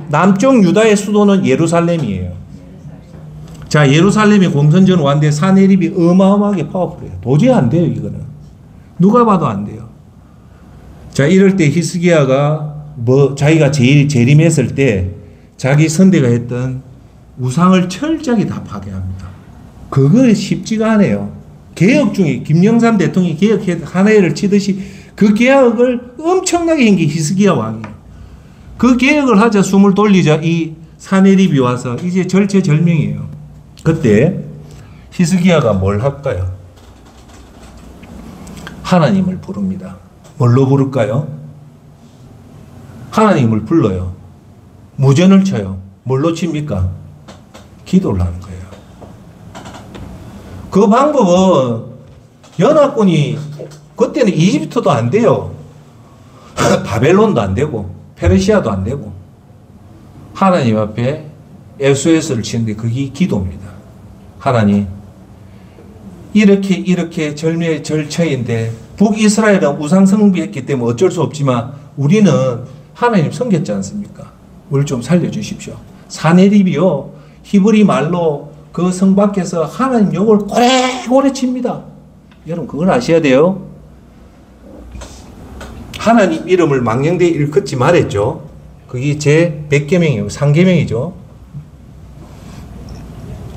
남쪽 유다의 수도는 예루살렘이에요. 자, 예루살렘이 공선전 왔는데 사내립이 어마어마하게 파워풀해요. 도저히 안 돼요, 이거는. 누가 봐도 안 돼요. 자, 이럴 때 히스기야가 자기가 재림했을 때 자기 선대가 했던 우상을 철저하게 다 파괴합니다. 그거 쉽지가 않아요. 개혁 중에 김영삼 대통령이 하나회를 치듯이 그 개혁을 엄청나게 한 게 히스기야 왕이에요. 그 개혁을 하자 숨을 돌리자 이 사내립이 와서 이제 절체절명이에요. 그때 히스기야가 뭘 할까요? 하나님을 부릅니다. 뭘로 부를까요? 하나님을 불러요. 무전을 쳐요. 뭘로 칩니까? 기도를 하는 거예요. 그 방법은 연합군이 그때는 이집트도 안 돼요. 바벨론도 안 되고 페르시아도 안 되고 하나님 앞에 SOS를 치는데 그게 기도입니다. 하나님 이렇게 절처인데 북이스라엘은 우상 숭배했기 때문에 어쩔 수 없지만 우리는 하나님 섬겼지 않습니까? 우리 좀 살려주십시오. 사내립이요 히브리 말로 그 성 밖에서 하나님 욕을 고래고래 칩니다. 여러분 그걸 아셔야 돼요. 하나님 이름을 망령되이 일컫지 말했죠. 그게 제 100계명이에요. 상계명이죠.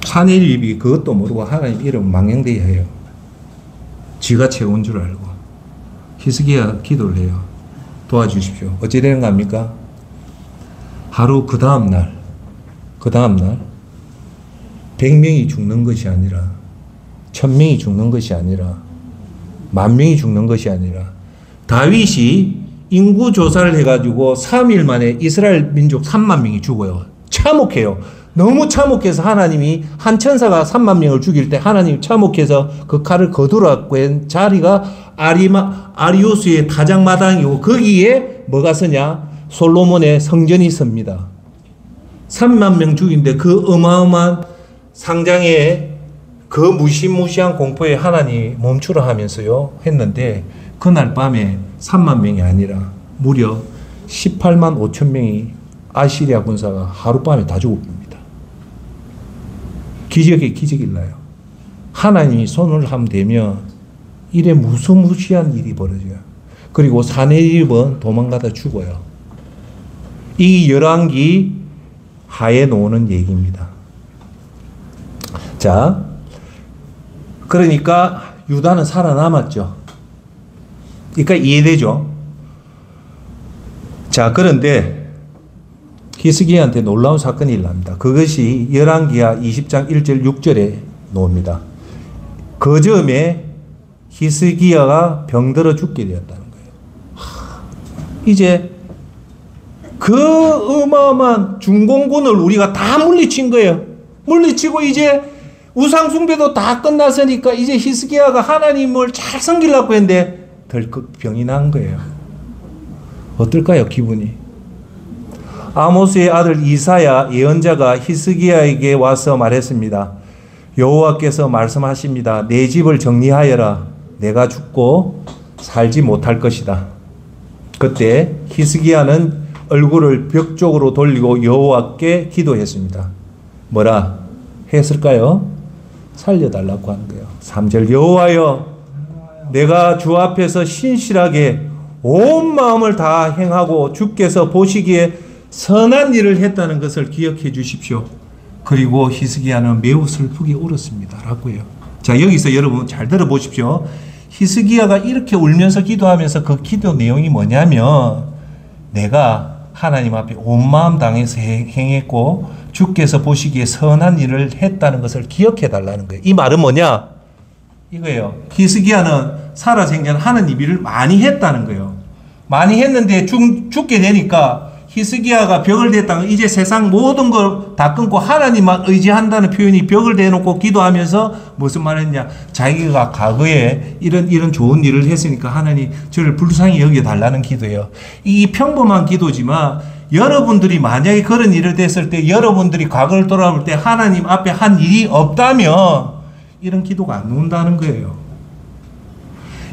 사내립이 그것도 모르고 하나님 이름을 망령되이 해요. 지가 채운 줄 알고. 히스기야 기도를 해요. 도와주십시오. 어찌 되는 겁니까? 하루 그 다음날 100명이 죽는 것이 아니라 1000명이 죽는 것이 아니라 10,000명이 죽는 것이 아니라 다윗이 인구 조사를 해가지고 3일 만에 이스라엘 민족 3만 명이 죽어요. 참혹해요. 너무 참혹해서 하나님이 한 천사가 3만 명을 죽일 때 하나님이 참혹해서 그 칼을 거두라고 한 자리가 아리우스의 타작마당이고 거기에 뭐가 서냐? 솔로몬의 성전이 섭니다. 3만 명 죽인데 그 어마어마한 상장에 그 무시무시한 공포에 하나님이 멈추라 하면서요 했는데 그날 밤에 3만 명이 아니라 무려 18만 5천 명이 아시리아 군사가 하룻밤에 다 죽었습니다. 기적이 일나요. 하나님이 손을 함 대면 이래 무시무시한 일이 벌어져요. 그리고 사내립은 도망가다 죽어요. 이 열왕기 하에 놓는 얘기입니다. 자, 그러니까 유다는 살아남았죠. 그러니까 이해되죠? 자, 그런데 히스기야한테 놀라운 사건이 일어납니다. 그것이 열왕기하 20장 1절 6절에 나옵니다. 그 즈음에 히스기야가 병들어 죽게 되었다는 거예요. 이제 그 어마어마한 중공군을 우리가 다 물리친 거예요. 물리치고 이제 우상숭배도 다 끝났으니까 이제 히스기야가 하나님을 잘 섬기려고 했는데 덜컥 병이 난 거예요. 어떨까요, 기분이? 아모스의 아들 이사야 예언자가 히스기야에게 와서 말했습니다. 여호와께서 말씀하십니다. 내 집을 정리하여라. 내가 죽고 살지 못할 것이다. 그때 히스기야는 얼굴을 벽 쪽으로 돌리고 여호와께 기도했습니다. 뭐라 했을까요? 살려달라고 하는 거예요. 3절 여호와여 내가 주 앞에서 신실하게 온 마음을 다 행하고 주께서 보시기에 선한 일을 했다는 것을 기억해 주십시오. 그리고 히스기야는 매우 슬프게 울었습니다. 라고요. 자, 여기서 여러분 잘 들어보십시오. 히스기야가 이렇게 울면서 기도하면서 그 기도 내용이 뭐냐면 내가 하나님 앞에 온 마음 당해서 행했고 주께서 보시기에 선한 일을 했다는 것을 기억해 달라는 거예요. 이 말은 뭐냐? 이거예요. 히스기야는 살아생전 하나님 일을 많이 했다는 거예요. 많이 했는데 죽게 되니까 히스기야가 벽을 댔다는 건 이제 세상 모든 걸 다 끊고 하나님만 의지한다는 표현이 벽을 대놓고 기도하면서 무슨 말했냐? 자기가 과거에 이런 좋은 일을 했으니까 하나님 저를 불쌍히 여겨달라는 기도예요. 이 평범한 기도지만 여러분들이 만약에 그런 일을 됐을 때 여러분들이 과거를 돌아볼 때 하나님 앞에 한 일이 없다면 이런 기도가 안 나온다는 거예요.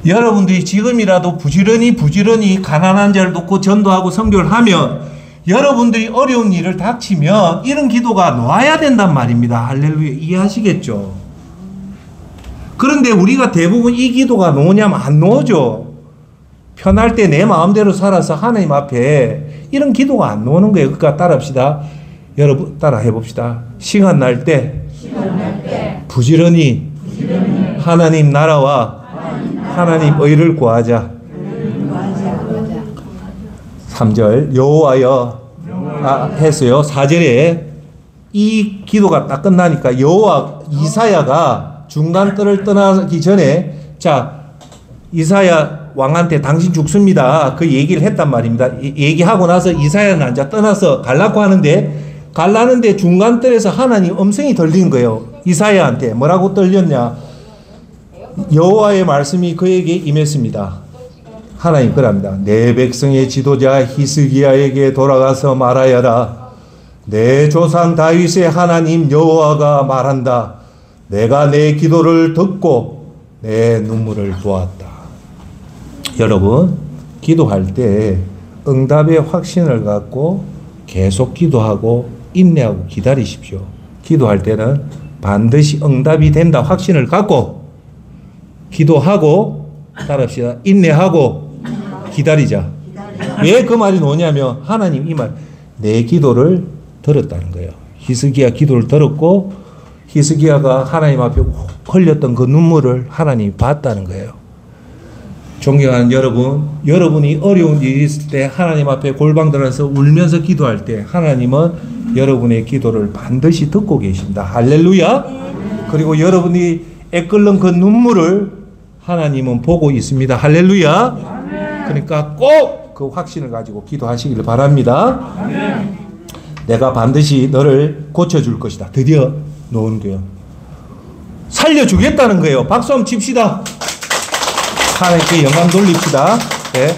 여러분들이 지금이라도 부지런히 가난한 자를 돕고 전도하고 선교를 하면 여러분들이 어려운 일을 닥치면 이런 기도가 놓아야 된단 말입니다. 할렐루야. 이해하시겠죠? 그런데 우리가 대부분 이 기도가 놓으냐면 안 놓죠. 편할 때 내 마음대로 살아서 하나님 앞에 이런 기도가 안 놓는 거예요. 그러니까 따라합시다. 여러분 따라 해봅시다. 시간 날 때 부지런히 하나님 나라와 하나님 의를 구하자. 3절 여호와여 했어요. 4절에 이 기도가 딱 끝나니까 이사야가 중간뜰을 떠나기 전에 자 이사야 왕한테 당신 죽습니다. 그 얘기를 했단 말입니다. 얘기하고 나서 이사야는 이제 떠나서 갈라고 갈라는데 중간뜰에서 하나님 음성이 들린 거예요. 이사야한테 뭐라고 들렸냐? 여호와의 말씀이 그에게 임했습니다. 하나님 그럽니다. 내 백성의 지도자 히스기야에게 돌아가서 말하여라. 내 조상 다윗의 하나님 여호와가 말한다. 내가 내 기도를 듣고 내 눈물을 보았다. 여러분 기도할 때 응답의 확신을 갖고 계속 기도하고 인내하고 기다리십시오. 기도할 때는 반드시 응답이 된다 확신을 갖고 기도하고 따라합시다. 인내하고 기다리자. 왜 그 말이 나오냐면 하나님 이 말 내 기도를 들었다는 거예요. 히스기야 기도를 들었고 히스기야가 하나님 앞에 흘렸던 그 눈물을 하나님이 봤다는 거예요. 존경하는 여러분, 여러분이 어려운 일이 있을 때 하나님 앞에 골방 들어서 울면서 기도할 때 하나님은 여러분의 기도를 반드시 듣고 계십니다. 할렐루야. 그리고 여러분이 애끓는 그 눈물을 하나님은 보고 있습니다. 할렐루야. 그러니까 꼭 그 확신을 가지고 기도하시기를 바랍니다. 내가 반드시 너를 고쳐줄 것이다. 드디어 놓은 거예요. 살려주겠다는 거예요. 박수 한번 칩시다. 하나님께 영광 돌립시다. 네.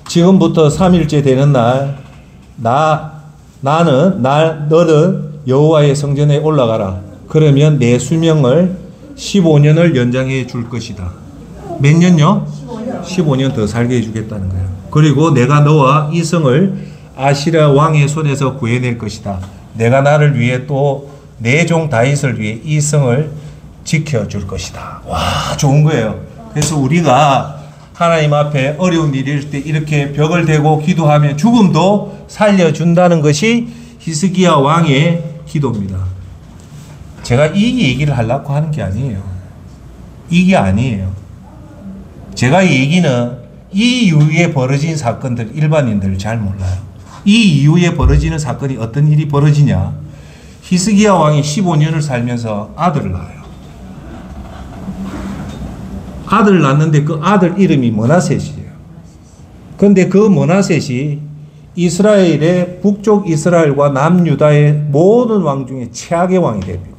지금부터 3일째 되는 날, 너는 여호와의 성전에 올라가라. 그러면 내 수명을 15년을 연장해 줄 것이다. 몇 년요? 15년 더 살게 해주겠다는 거예요. 그리고 내가 너와 이 성을 아시랴 왕의 손에서 구해낼 것이다. 내가 나를 위해 또 내 종 다윗을 위해 이 성을 지켜줄 것이다. 와, 좋은 거예요. 그래서 우리가 하나님 앞에 어려운 일일 때 이렇게 벽을 대고 기도하면 죽음도 살려준다는 것이 히스기야 왕의 기도입니다. 제가 이 얘기를 하려고 하는 게 아니에요. 이게 아니에요. 제가 이 얘기는 이 이후에 벌어진 사건들 일반인들 잘 몰라요. 이 이후에 벌어지는 사건이 어떤 일이 벌어지냐? 히스기야 왕이 15년을 살면서 아들을 낳아요. 아들을 낳는데 그 아들 이름이 므낫셋이에요. 그런데 그 므낫셋이 이스라엘의 북쪽 이스라엘과 남유다의 모든 왕 중에 최악의 왕이 됩니다.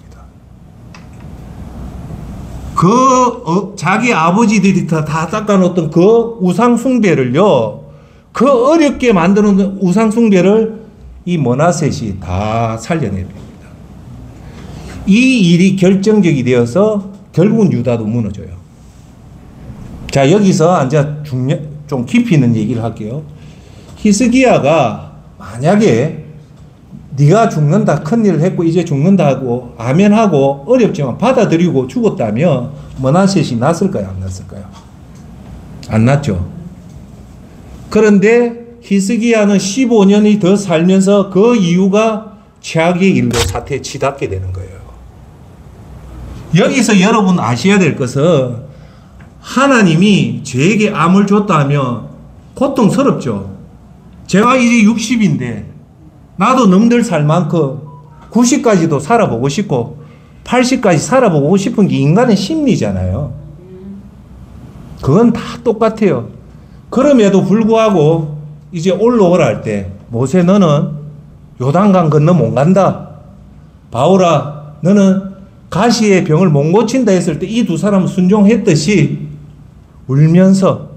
자기 아버지들이 다 닦아놓던 그 우상숭배를요, 그 어렵게 만드는 우상숭배를 이 므낫셋이 다 살려냅니다. 이 일이 결정적이 되어서 결국은 유다도 무너져요. 자, 여기서 이제 좀 깊이 있는 얘기를 할게요. 히스기야가 만약에 네가 죽는다, 큰일을 했고 이제 죽는다 하고 아멘하고 어렵지만 받아들이고 죽었다면 므낫셋이 났을까요? 안 났을까요? 안 났죠. 그런데 히스기야는 15년이 더 살면서 그 이유가 최악의 일로 사태에 치닫게 되는 거예요. 여기서 여러분 아셔야 될 것은 하나님이 저에게 암을 줬다 하면 고통스럽죠. 제가 이제 60인데 나도 넘들 살 만큼 90까지도 살아보고 싶고 80까지 살아보고 싶은 게 인간의 심리잖아요. 그건 다 똑같아요. 그럼에도 불구하고 이제 올라오라 할 때 모세 너는 요단강 건너 못 간다. 바울아 너는 가시의 병을 못 고친다 했을 때 이 두 사람은 순종했듯이 울면서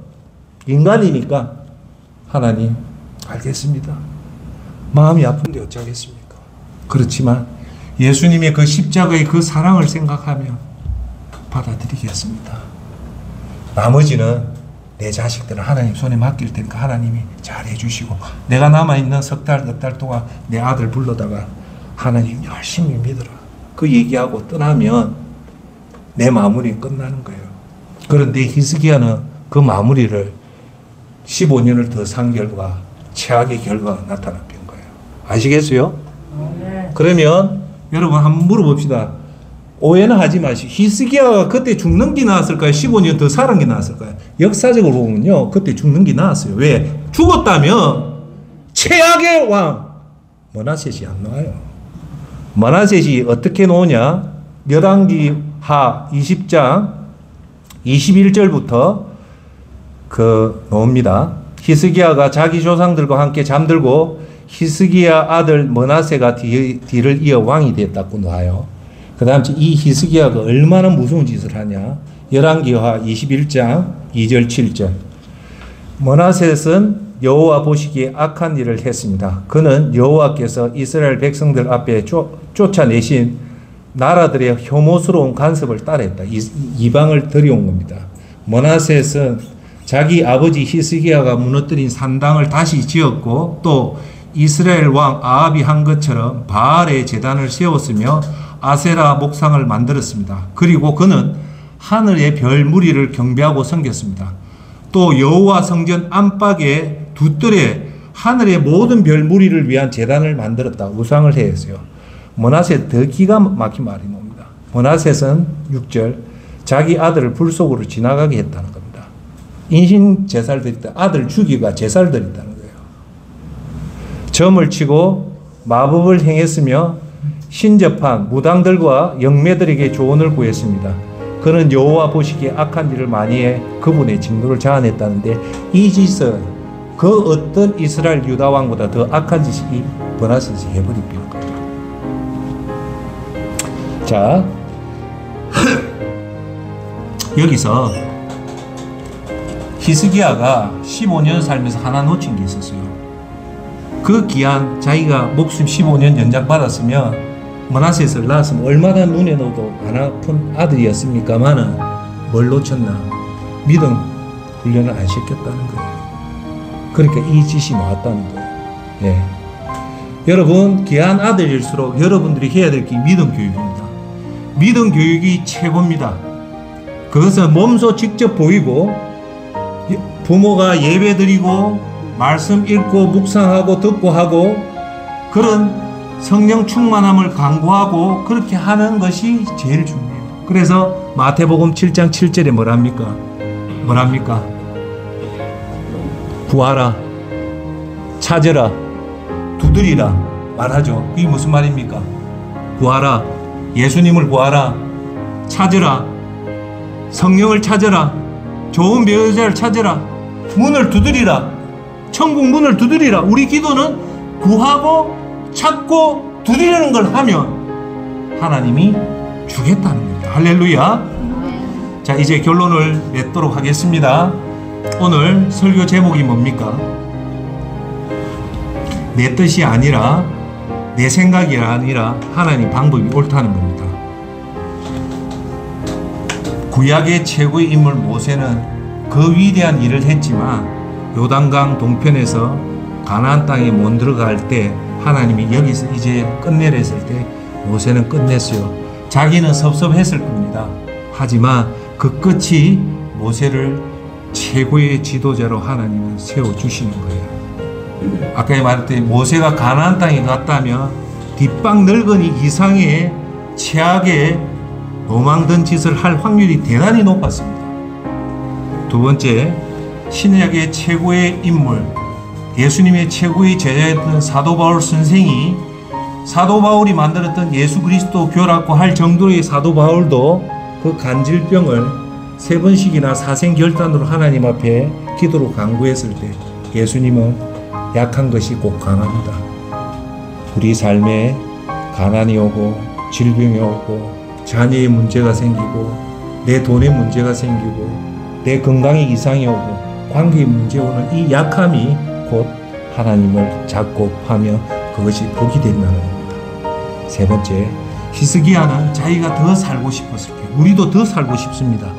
인간이니까 하나님 알겠습니다. 마음이 아픈데 어쩌겠습니까? 그렇지만 예수님의 그 십자가의 그 사랑을 생각하며 받아들이겠습니다. 나머지는 내 자식들을 하나님 손에 맡길 테니까 하나님이 잘해 주시고, 내가 남아있는 석 달, 몇 달 동안 내 아들 불러다가 하나님 열심히 믿어라, 그 얘기하고 떠나면 내 마무리 끝나는 거예요. 그런데 히스기야는 그 마무리를 15년을 더 산 결과 최악의 결과가 나타난 거예요. 아시겠어요? 네. 그러면 여러분 한번 물어봅시다. 오해는 하지 마시고, 히스기야가 그때 죽는 게 나았을까요? 15년 더 사는 게 나았을까요? 역사적으로 보면요, 그때 죽는 게 나았어요. 왜? 죽었다면 최악의 왕 므낫셋이 안 나와요. 므낫셋이 어떻게 나오냐? 열왕기하 20장 21절부터 나옵니다. 히스기야가 자기 조상들과 함께 잠들고 히스기야 아들 므낫세가 뒤를 이어 왕이 됐다고 나와요. 그 다음 이 히스기야가 얼마나 무서운 짓을 하냐. 열왕기하 21장 2절 7절. 므낫셋은 여호와 보시기에 악한 일을 했습니다. 그는 여호와께서 이스라엘 백성들 앞에 쫓아내신 나라들의 혐오스러운 간섭을 따랐다. 이방을 들여온 겁니다. 므낫셋은 자기 아버지 히스기야가 무너뜨린 산당을 다시 지었고, 또 이스라엘 왕 아합이 한 것처럼 바알의 제단을 세웠으며 아세라 목상을 만들었습니다. 그리고 그는 하늘의 별 무리를 경배하고 섬겼습니다. 또 여호와 성전 안팎의 두 뜰에 하늘의 모든 별 무리를 위한 제단을 만들었다. 우상을 해했어요. 므낫셋 더 기가 막힌 말이 나옵니다. 므낫셋은 6절 자기 아들을 불 속으로 지나가게 했다는 겁니다. 인신 제사를 드렸다. 아들 죽이가 제사를 드렸다는 거예요. 점을 치고 마법을 행했으며 신접한 무당들과 영매들에게 조언을 구했습니다. 그는 여호와 보시기에 악한 일을 많이 해 그분의 진노를 자아냈다는데, 이 짓은 그 어떤 이스라엘 유다 왕보다 더 악한 짓이 므낫셋이 해버린 거예요. 자, 여기서 히스기야가 15년 살면서 하나 놓친 게 있었어요. 그 기한 자기가 목숨 15년 연장받았으면 므낫셋을 낳았으면 얼마나 눈에 넣어도 안 아픈 아들이었습니까마는 뭘 놓쳤나? 믿음 훈련을 안 시켰다는 거예요. 그러니까 이 짓이 나왔다는 거예요. 예. 여러분, 귀한 아들일수록 여러분들이 해야 될 게 믿음 교육입니다. 믿음 교육이 최고입니다. 그것은 몸소 직접 보이고, 부모가 예배 드리고 말씀 읽고 묵상하고 듣고 하고, 그런 성령 충만함을 강구하고 그렇게 하는 것이 제일 중요해요. 그래서 마태복음 7장 7절에 뭐랍니까? 구하라, 찾으라, 두드리라 말하죠. 그게 무슨 말입니까? 구하라, 예수님을 구하라, 찾으라, 성령을 찾으라, 좋은 배우자를 찾으라, 문을 두드리라, 천국 문을 두드리라. 우리 기도는 구하고 찾고 두드리는 걸 하면 하나님이 주겠다는 겁니다. 할렐루야. 자, 이제 결론을 맺도록 하겠습니다. 오늘 설교 제목이 뭡니까? 내 뜻이 아니라, 내 생각이 아니라 하나님 방법이 옳다는 겁니다. 구약의 최고의 인물 모세는 그 위대한 일을 했지만 요단강 동편에서 가나안 땅에 못 들어갈 때 하나님이 여기서 이제 끝내려 했을 때 모세는 끝냈어요. 자기는 섭섭했을 겁니다. 하지만 그 끝이 모세를 최고의 지도자로 하나님은 세워주시는 거예요. 아까 말했듯이 모세가 가나안 땅에 갔다면 뒷방 늙은이 이상의 최악의 도망든 짓을 할 확률이 대단히 높았습니다. 두 번째, 신약의 최고의 인물, 예수님의 최고의 제자였던 사도 바울 선생이, 사도 바울이 만들었던 예수 그리스도 교라고 할 정도의 사도 바울도 그 간질병을 3번씩이나 사생결단으로 하나님 앞에 기도로 간구했을 때 예수님은 약한 것이 곧 강합니다. 우리 삶에 가난이 오고 질병이 오고 자녀의 문제가 생기고 내 돈의 문제가 생기고 내 건강에 이상이 오고 관계의 문제 오는 이 약함이 곧 하나님을 작곡하며 그것이 복이 된다는 겁니다. 세 번째, 히스기야는 자기가 더 살고 싶었을 거예요. 우리도 더 살고 싶습니다.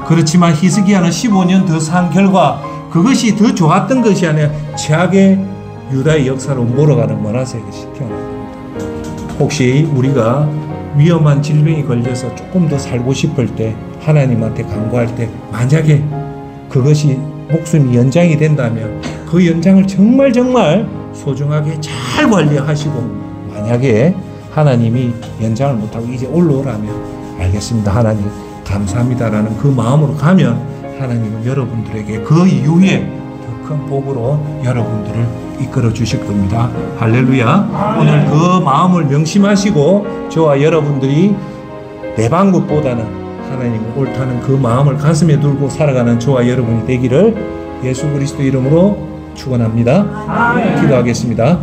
그렇지만 히스기야는 15년 더 산 결과 그것이 더 좋았던 것이 아니라 최악의 유다의 역사로 몰아가는 머나세에게 시켜납니다. 혹시 우리가 위험한 질병이 걸려서 조금 더 살고 싶을 때 하나님한테 간구할 때 만약에 그것이 목숨이 연장이 된다면 그 연장을 정말 소중하게 잘 관리하시고 만약에 하나님이 연장을 못하고 이제 올라오라면 알겠습니다. 하나님 감사합니다라는 그 마음으로 가면 하나님은 여러분들에게 그 이후에 더 큰 복으로 여러분들을 이끌어 주실 겁니다. 할렐루야. 오늘 그 마음을 명심하시고 저와 여러분들이 내 방법보다는 하나님은 옳다는 그 마음을 가슴에 두고 살아가는 저와 여러분이 되기를 예수 그리스도 이름으로 축원합니다. 기도하겠습니다.